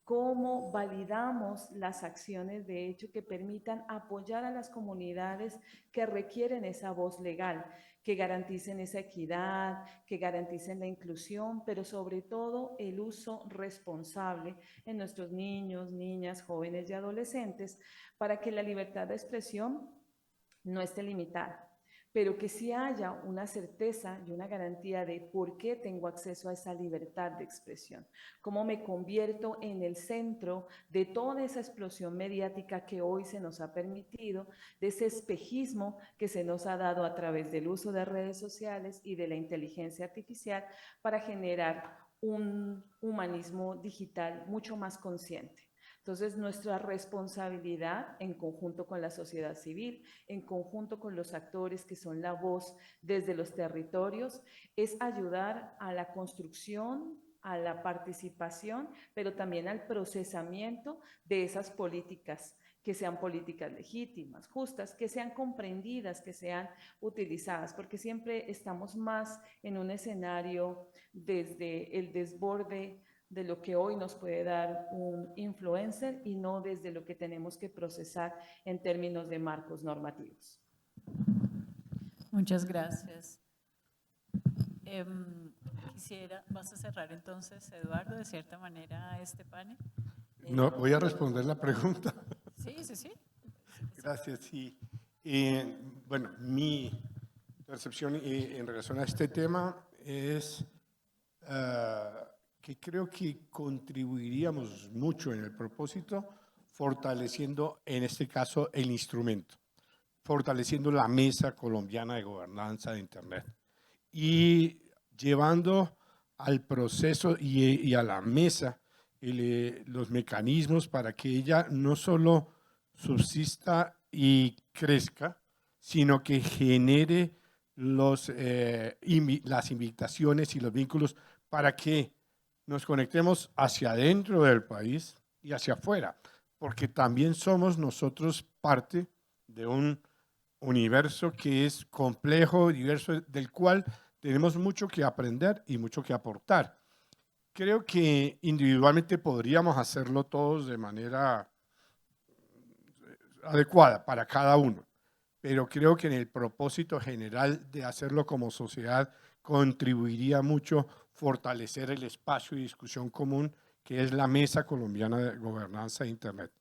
Cómo validamos las acciones de hecho que permitan apoyar a las comunidades que requieren esa voz legal, que garanticen esa equidad, que garanticen la inclusión, pero sobre todo el uso responsable en nuestros niños, niñas, jóvenes y adolescentes, para que la libertad de expresión no esté limitada, pero que sí haya una certeza y una garantía de por qué tengo acceso a esa libertad de expresión, cómo me convierto en el centro de toda esa explosión mediática que hoy se nos ha permitido, de ese espejismo que se nos ha dado a través del uso de redes sociales y de la inteligencia artificial para generar un humanismo digital mucho más consciente. Entonces, nuestra responsabilidad en conjunto con la sociedad civil, en conjunto con los actores que son la voz desde los territorios, es ayudar a la construcción, a la participación, pero también al procesamiento de esas políticas, que sean políticas legítimas, justas, que sean comprendidas, que sean utilizadas, porque siempre estamos más en un escenario desde el desborde de lo que hoy nos puede dar un influencer y no desde lo que tenemos que procesar en términos de marcos normativos. Muchas gracias. ¿Vas a cerrar entonces, Eduardo, de cierta manera este panel? No, voy a responder la pregunta. Sí. Gracias, sí. Bueno, mi percepción en relación a este tema es que creo que contribuiríamos mucho en el propósito fortaleciendo, en este caso, el instrumento, fortaleciendo la Mesa Colombiana de Gobernanza de Internet y llevando al proceso y a la mesa los mecanismos para que ella no solo subsista y crezca, sino que genere las invitaciones y los vínculos para que nos conectemos hacia adentro del país y hacia afuera, porque también somos nosotros parte de un universo que es complejo, diverso, del cual tenemos mucho que aprender y mucho que aportar. Creo que individualmente podríamos hacerlo todos de manera adecuada para cada uno, pero creo que en el propósito general de hacerlo como sociedad contribuiría mucho fortalecer el espacio de discusión común que es la Mesa Colombiana de Gobernanza de Internet.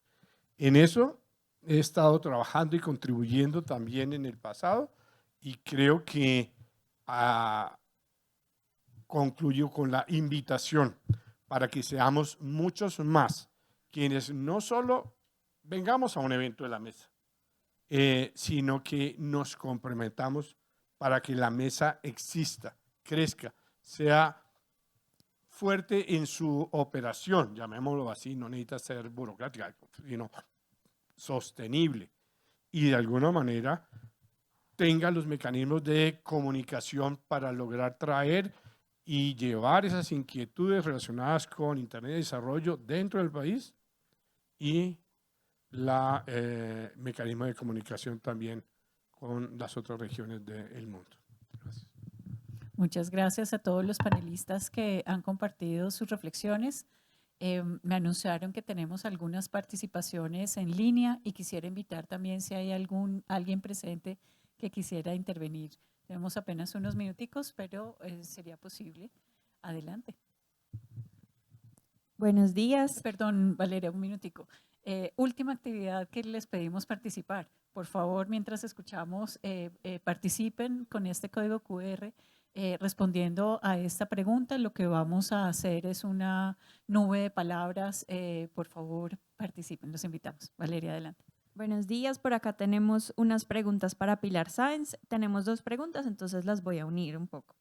En eso he estado trabajando y contribuyendo también en el pasado y creo que concluyo con la invitación para que seamos muchos más quienes no solo vengamos a un evento de la mesa, sino que nos comprometamos para que la mesa exista, crezca, sea fuerte en su operación, llamémoslo así, no necesita ser burocrática, sino sostenible y de alguna manera tenga los mecanismos de comunicación para lograr traer y llevar esas inquietudes relacionadas con Internet de desarrollo dentro del país y la mecanismo de comunicación también con las otras regiones del mundo. Gracias. Muchas gracias a todos los panelistas que han compartido sus reflexiones. Me anunciaron que tenemos algunas participaciones en línea y quisiera invitar también si hay alguien presente que quisiera intervenir. Tenemos apenas unos minuticos, pero sería posible. Adelante. Buenos días. Perdón, Valeria, un minutico. Última actividad que les pedimos participar. Por favor, mientras escuchamos, participen con este código QR respondiendo a esta pregunta. Lo que vamos a hacer es una nube de palabras. Por favor, participen, los invitamos. Valeria, adelante. Buenos días, por acá tenemos unas preguntas para Pilar Sáenz. Tenemos 2 preguntas, entonces las voy a unir un poco.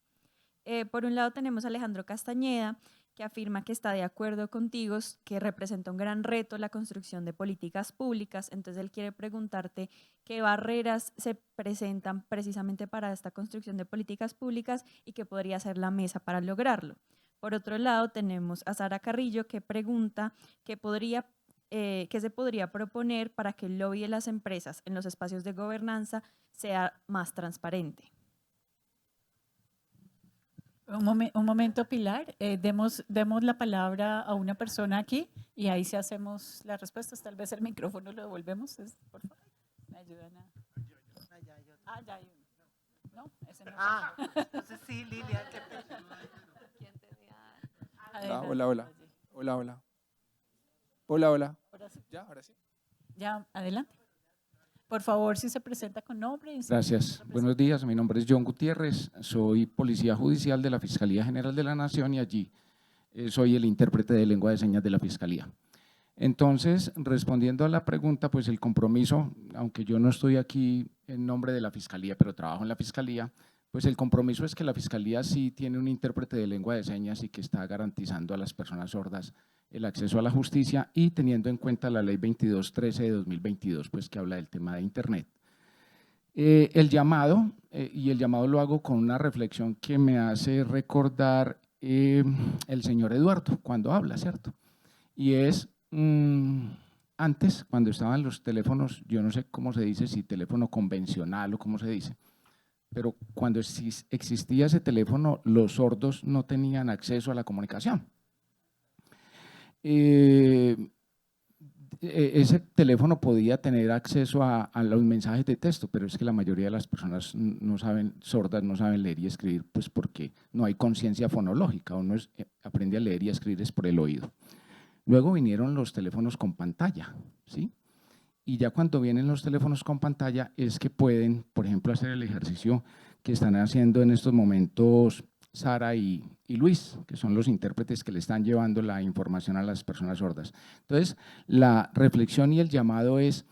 Por un lado tenemos a Alejandro Castañeda, que afirma que está de acuerdo contigo, que representa un gran reto la construcción de políticas públicas. Entonces él quiere preguntarte qué barreras se presentan precisamente para esta construcción de políticas públicas y qué podría ser la mesa para lograrlo. Por otro lado tenemos a Sara Carrillo, que pregunta qué se podría proponer para que el lobby de las empresas en los espacios de gobernanza sea más transparente. Un momento, Pilar. Demos la palabra a una persona aquí y ahí sí hacemos las respuestas. Tal vez el micrófono lo devolvemos. Por favor, me ayudan a… ya hay uno. No, ese no. Entonces sí, Lilia. Hola. Ahora sí. Ahora sí. Ya, adelante. Por favor, si se presenta con nombre. Gracias. Buenos días, mi nombre es John Gutiérrez, soy policía judicial de la Fiscalía General de la Nación y allí soy el intérprete de lengua de señas de la Fiscalía. Entonces, respondiendo a la pregunta, pues el compromiso, aunque yo no estoy aquí en nombre de la Fiscalía, pero trabajo en la Fiscalía, pues el compromiso es que la Fiscalía sí tiene un intérprete de lengua de señas y que está garantizando a las personas sordas el acceso a la justicia y teniendo en cuenta la ley 2213 de 2022, pues que habla del tema de Internet. El llamado lo hago con una reflexión que me hace recordar el señor Eduardo cuando habla, ¿cierto? Y es, antes, cuando estaban los teléfonos, yo no sé cómo se dice, si teléfono convencional o cómo se dice, pero cuando existía ese teléfono, los sordos no tenían acceso a la comunicación. Ese teléfono podía tener acceso a los mensajes de texto, pero es que la mayoría de las personas sordas no saben leer y escribir, pues porque no hay conciencia fonológica, uno aprende a leer y a escribir es por el oído. Luego vinieron los teléfonos con pantalla, ¿sí? Y ya cuando vienen los teléfonos con pantalla es que pueden, por ejemplo, hacer el ejercicio que están haciendo en estos momentos Sara y Luis, que son los intérpretes que le están llevando la información a las personas sordas. Entonces, la reflexión y el llamado es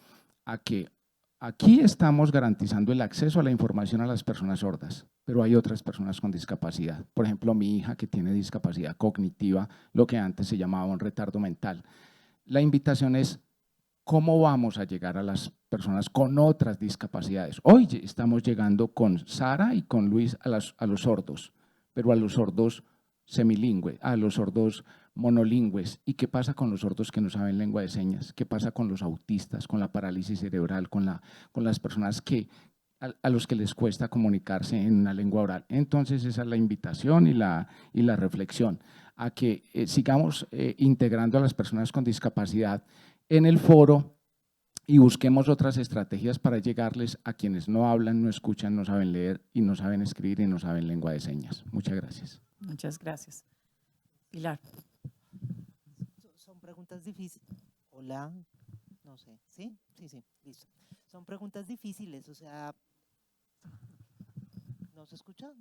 a que aquí estamos garantizando el acceso a la información a las personas sordas, pero hay otras personas con discapacidad. Por ejemplo, mi hija que tiene discapacidad cognitiva, lo que antes se llamaba un retardo mental. La invitación es, ¿cómo vamos a llegar a las personas con otras discapacidades? Hoy estamos llegando con Sara y con Luis a los sordos, pero a los sordos semilingües, a los sordos monolingües. ¿Y qué pasa con los sordos que no saben lengua de señas? ¿Qué pasa con los autistas, con la parálisis cerebral, con las personas a los que les cuesta comunicarse en una lengua oral? Entonces esa es la invitación y la reflexión, a que sigamos integrando a las personas con discapacidad en el foro y busquemos otras estrategias para llegarles a quienes no hablan, no escuchan, no saben leer y no saben escribir y no saben lengua de señas. Muchas gracias. Muchas gracias. Pilar. Son preguntas difíciles. Hola, no sé, ¿sí? Sí, listo. Son preguntas difíciles, o sea, ¿no se escucha?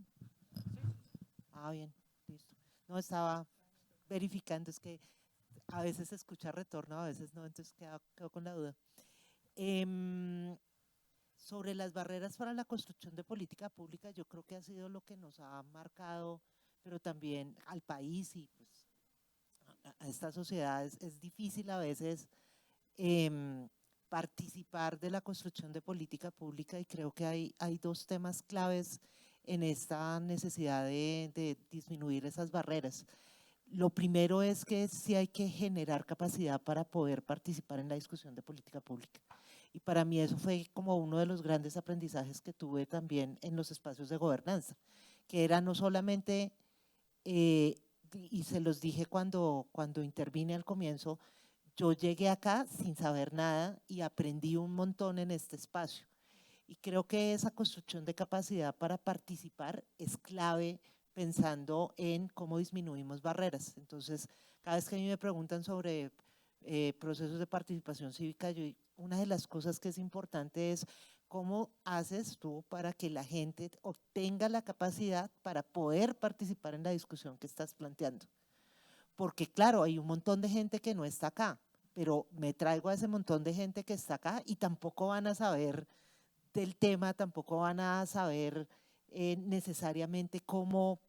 Bien, listo. No, estaba verificando, es que a veces se escucha retorno, a veces no, entonces quedo con la duda. Sobre las barreras para la construcción de política pública, yo creo que ha sido lo que nos ha marcado, pero también al país y pues a esta sociedad es difícil a veces participar de la construcción de política pública, y creo que hay 2 temas claves en esta necesidad de disminuir esas barreras. Lo primero es que sí hay que generar capacidad para poder participar en la discusión de política pública. Y para mí eso fue como uno de los grandes aprendizajes que tuve también en los espacios de gobernanza, que era no solamente y se los dije cuando intervine al comienzo, yo llegué acá sin saber nada y aprendí un montón en este espacio. Y creo que esa construcción de capacidad para participar es clave pensando en cómo disminuimos barreras. Entonces, cada vez que a mí me preguntan sobre procesos de participación cívica, una de las cosas que es importante es cómo haces tú para que la gente obtenga la capacidad para poder participar en la discusión que estás planteando. Porque claro, hay un montón de gente que no está acá, pero me traigo a ese montón de gente que está acá y tampoco van a saber del tema, tampoco van a saber necesariamente cómo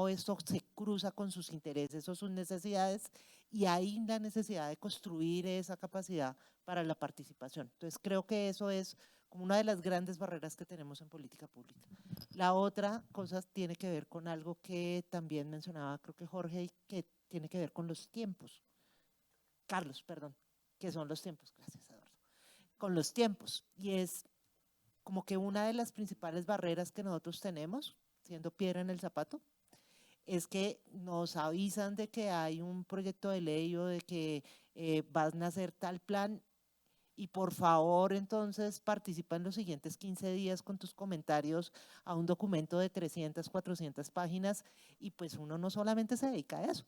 esto se cruza con sus intereses o sus necesidades, y hay la necesidad de construir esa capacidad para la participación. Entonces creo que eso es como una de las grandes barreras que tenemos en política pública. La otra cosa tiene que ver con algo que también mencionaba, creo que Jorge, que tiene que ver con los tiempos. Carlos, perdón, que son los tiempos, gracias Eduardo. Con los tiempos, y es como que una de las principales barreras que nosotros tenemos, siendo piedra en el zapato, es que nos avisan de que hay un proyecto de ley o de que van a hacer tal plan y por favor entonces participa en los siguientes 15 días con tus comentarios a un documento de 300, 400 páginas, y pues uno no solamente se dedica a eso.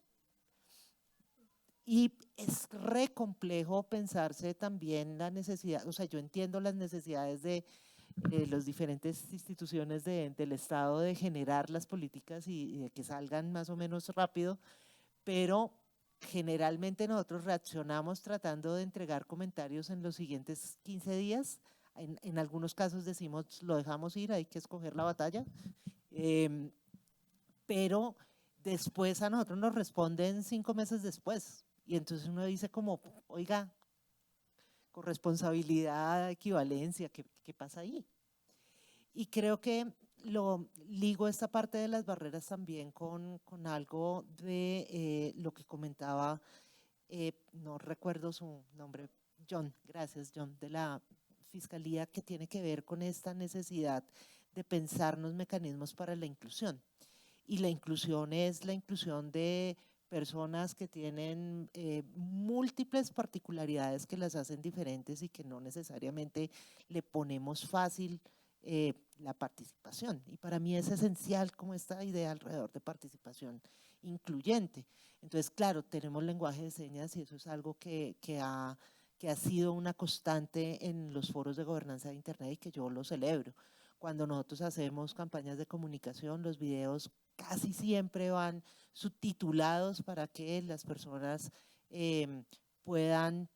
Y es re complejo pensarse también la necesidad, o sea, yo entiendo las necesidades de las diferentes instituciones del Estado de generar las políticas y de que salgan más o menos rápido, pero generalmente nosotros reaccionamos tratando de entregar comentarios en los siguientes 15 días. En algunos casos decimos, lo dejamos ir, hay que escoger la batalla, pero después a nosotros nos responden 5 meses después. Y entonces uno dice como, oiga, corresponsabilidad, equivalencia, ¿qué pasa ahí? Y creo que lo ligo esta parte de las barreras también con algo de lo que comentaba, no recuerdo su nombre, John, gracias John, de la Fiscalía, que tiene que ver con esta necesidad de pensarnos mecanismos para la inclusión. Y la inclusión es la inclusión de personas que tienen múltiples particularidades que las hacen diferentes y que no necesariamente le ponemos fácil la participación. Y para mí es esencial como esta idea alrededor de participación incluyente. Entonces, claro, tenemos lenguaje de señas y eso es algo que ha sido una constante en los foros de gobernanza de Internet y que yo lo celebro. Cuando nosotros hacemos campañas de comunicación, los videos casi siempre van subtitulados para que las personas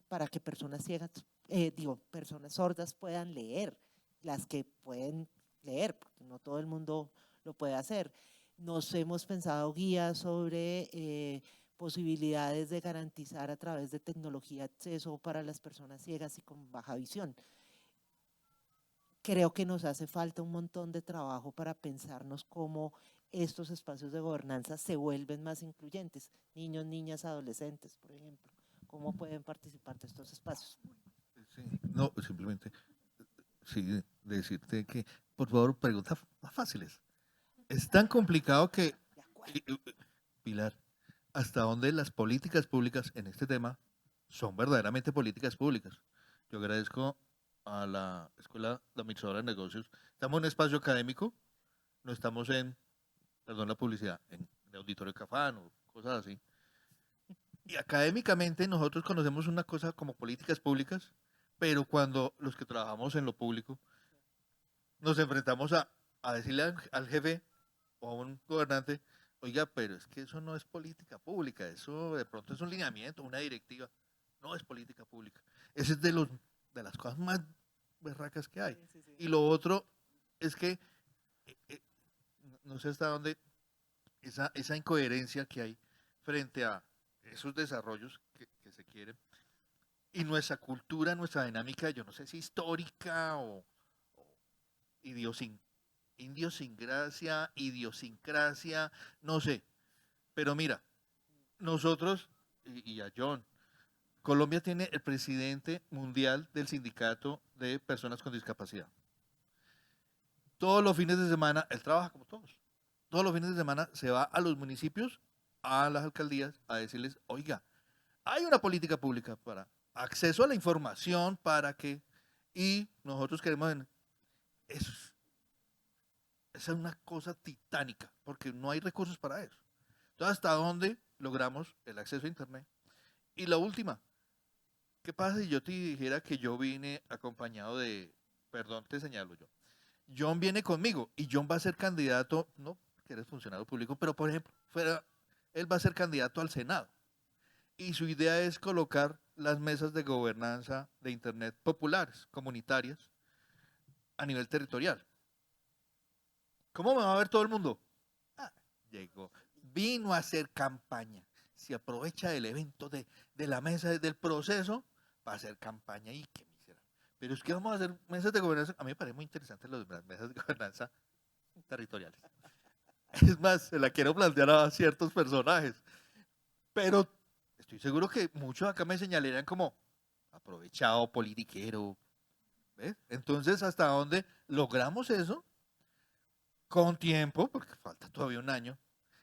para que personas ciegas, personas sordas puedan leer, las que pueden leer, porque no todo el mundo lo puede hacer. Nos hemos pensado guías sobre posibilidades de garantizar a través de tecnología acceso para las personas ciegas y con baja visión. Creo que nos hace falta un montón de trabajo para pensarnos cómo estos espacios de gobernanza se vuelven más incluyentes. Niños, niñas, adolescentes, por ejemplo, ¿cómo pueden participar de estos espacios? Sí, no, simplemente sí, decirte que, por favor, preguntas más fáciles. Es tan complicado que, Pilar, ¿hasta dónde las políticas públicas en este tema son verdaderamente políticas públicas? Yo agradezco a la Escuela de Administradora de Negocios. Estamos en un espacio académico, no estamos en, perdón la publicidad, en el Auditorio Cafán o cosas así. Y académicamente nosotros conocemos una cosa como políticas públicas, pero cuando los que trabajamos en lo público nos enfrentamos a decirle al jefe o a un gobernante, oiga, pero es que eso no es política pública, eso de pronto es un lineamiento, una directiva, no es política pública. Ese es de las cosas más berracas que hay. Sí, sí, sí. Y lo otro es que, no sé hasta dónde, esa incoherencia que hay frente a esos desarrollos que se quieren, y nuestra cultura, nuestra dinámica, yo no sé si histórica o idiosincrasia, no sé. Pero mira, nosotros, y a John, Colombia tiene el presidente mundial del sindicato de personas con discapacidad. Todos los fines de semana él trabaja como todos. todos los fines de semana se va a los municipios, a las alcaldías, a decirles, oiga, hay una política pública para acceso a la información, para que, y nosotros queremos, eso esa es una cosa titánica, porque no hay recursos para eso. Entonces, ¿hasta dónde logramos el acceso a Internet? Y la última, ¿qué pasa si yo te dijera que yo vine acompañado de, perdón, te señalo yo, John viene conmigo y John va a ser candidato, no que eres funcionario público, pero por ejemplo, él va a ser candidato al Senado. Y su idea es colocar las mesas de gobernanza de Internet populares, comunitarias, a nivel territorial. ¿Cómo me va a ver todo el mundo? Ah, llegó, vino a hacer campaña. Se aprovecha del evento de la mesa, del proceso, para hacer campaña. Y qué miserable. Pero es que vamos a hacer mesas de gobernanza. A mí me parece muy interesante las mesas de gobernanza territoriales. Es más, se la quiero plantear a ciertos personajes. Pero estoy seguro que muchos acá me señalarían como aprovechado, politiquero. ¿Ves? Entonces, ¿hasta dónde logramos eso? Con tiempo, porque falta todavía un año,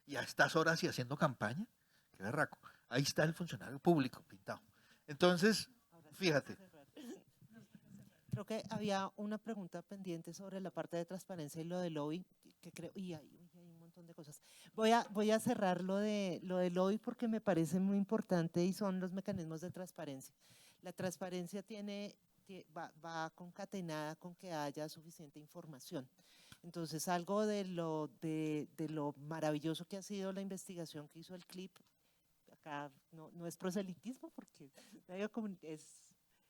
y a estas horas y haciendo campaña. Qué berraco. Ahí está el funcionario público pintado. Entonces, fíjate. Creo que había una pregunta pendiente sobre la parte de transparencia y lo del lobby, que creo, y hay un montón de cosas. Voy a cerrar lo del lobby porque me parece muy importante y son los mecanismos de transparencia. La transparencia va concatenada con que haya suficiente información. Entonces, algo de lo maravilloso que ha sido la investigación que hizo el CLIP, acá no es proselitismo porque es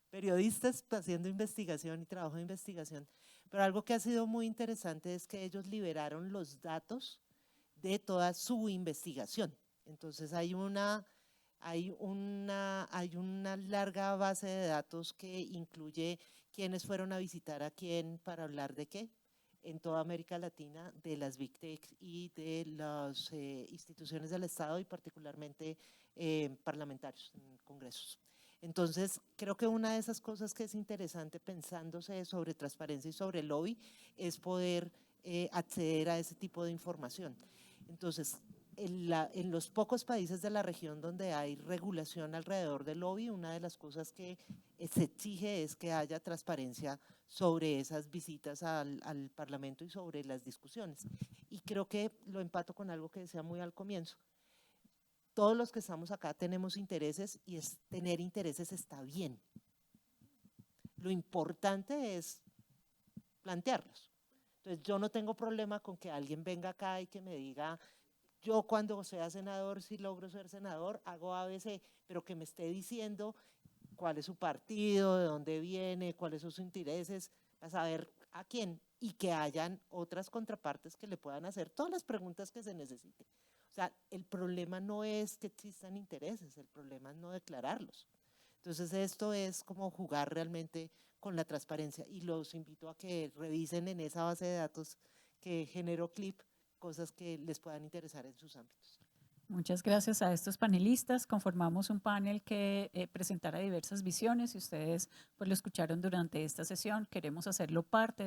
periodistas haciendo investigación y trabajo de investigación, pero algo que ha sido muy interesante es que ellos liberaron los datos de toda su investigación. Entonces hay una larga base de datos que incluye quiénes fueron a visitar a quién para hablar de qué en toda América Latina, de las Big Tech y de las instituciones del Estado y particularmente parlamentarios, en congresos. Entonces, creo que una de esas cosas que es interesante pensándose sobre transparencia y sobre lobby es poder acceder a ese tipo de información. Entonces, en los pocos países de la región donde hay regulación alrededor del lobby, una de las cosas que se exige es que haya transparencia sobre esas visitas al Parlamento y sobre las discusiones. Y creo que lo empato con algo que decía muy al comienzo. Todos los que estamos acá tenemos intereses y tener intereses está bien. Lo importante es plantearlos. Entonces, yo no tengo problema con que alguien venga acá y que me diga, yo cuando sea senador, si logro ser senador, hago ABC, pero que me esté diciendo cuál es su partido, de dónde viene, cuáles son sus intereses, a saber a quién, y que hayan otras contrapartes que le puedan hacer todas las preguntas que se necesiten. O sea, el problema no es que existan intereses, el problema es no declararlos. Entonces, esto es como jugar realmente con la transparencia, y los invito a que revisen en esa base de datos que generó CLIP cosas que les puedan interesar en sus ámbitos. Muchas gracias a estos panelistas. Conformamos un panel que presentará diversas visiones y ustedes pues lo escucharon durante esta sesión. Queremos hacerlos parte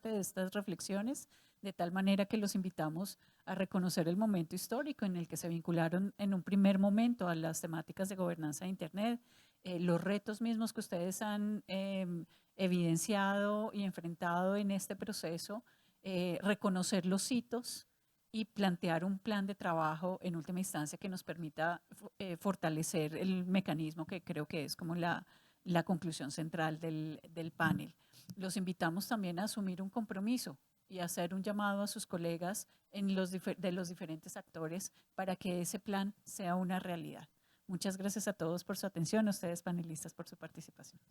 de estas reflexiones, de tal manera que los invitamos a reconocer el momento histórico en el que se vincularon en un primer momento a las temáticas de gobernanza de Internet, los retos mismos que ustedes han evidenciado y enfrentado en este proceso, reconocer los hitos y plantear un plan de trabajo en última instancia que nos permita fortalecer el mecanismo, que creo que es como la conclusión central del panel. Los invitamos también a asumir un compromiso y hacer un llamado a sus colegas de los diferentes actores para que ese plan sea una realidad. Muchas gracias a todos por su atención, a ustedes panelistas por su participación.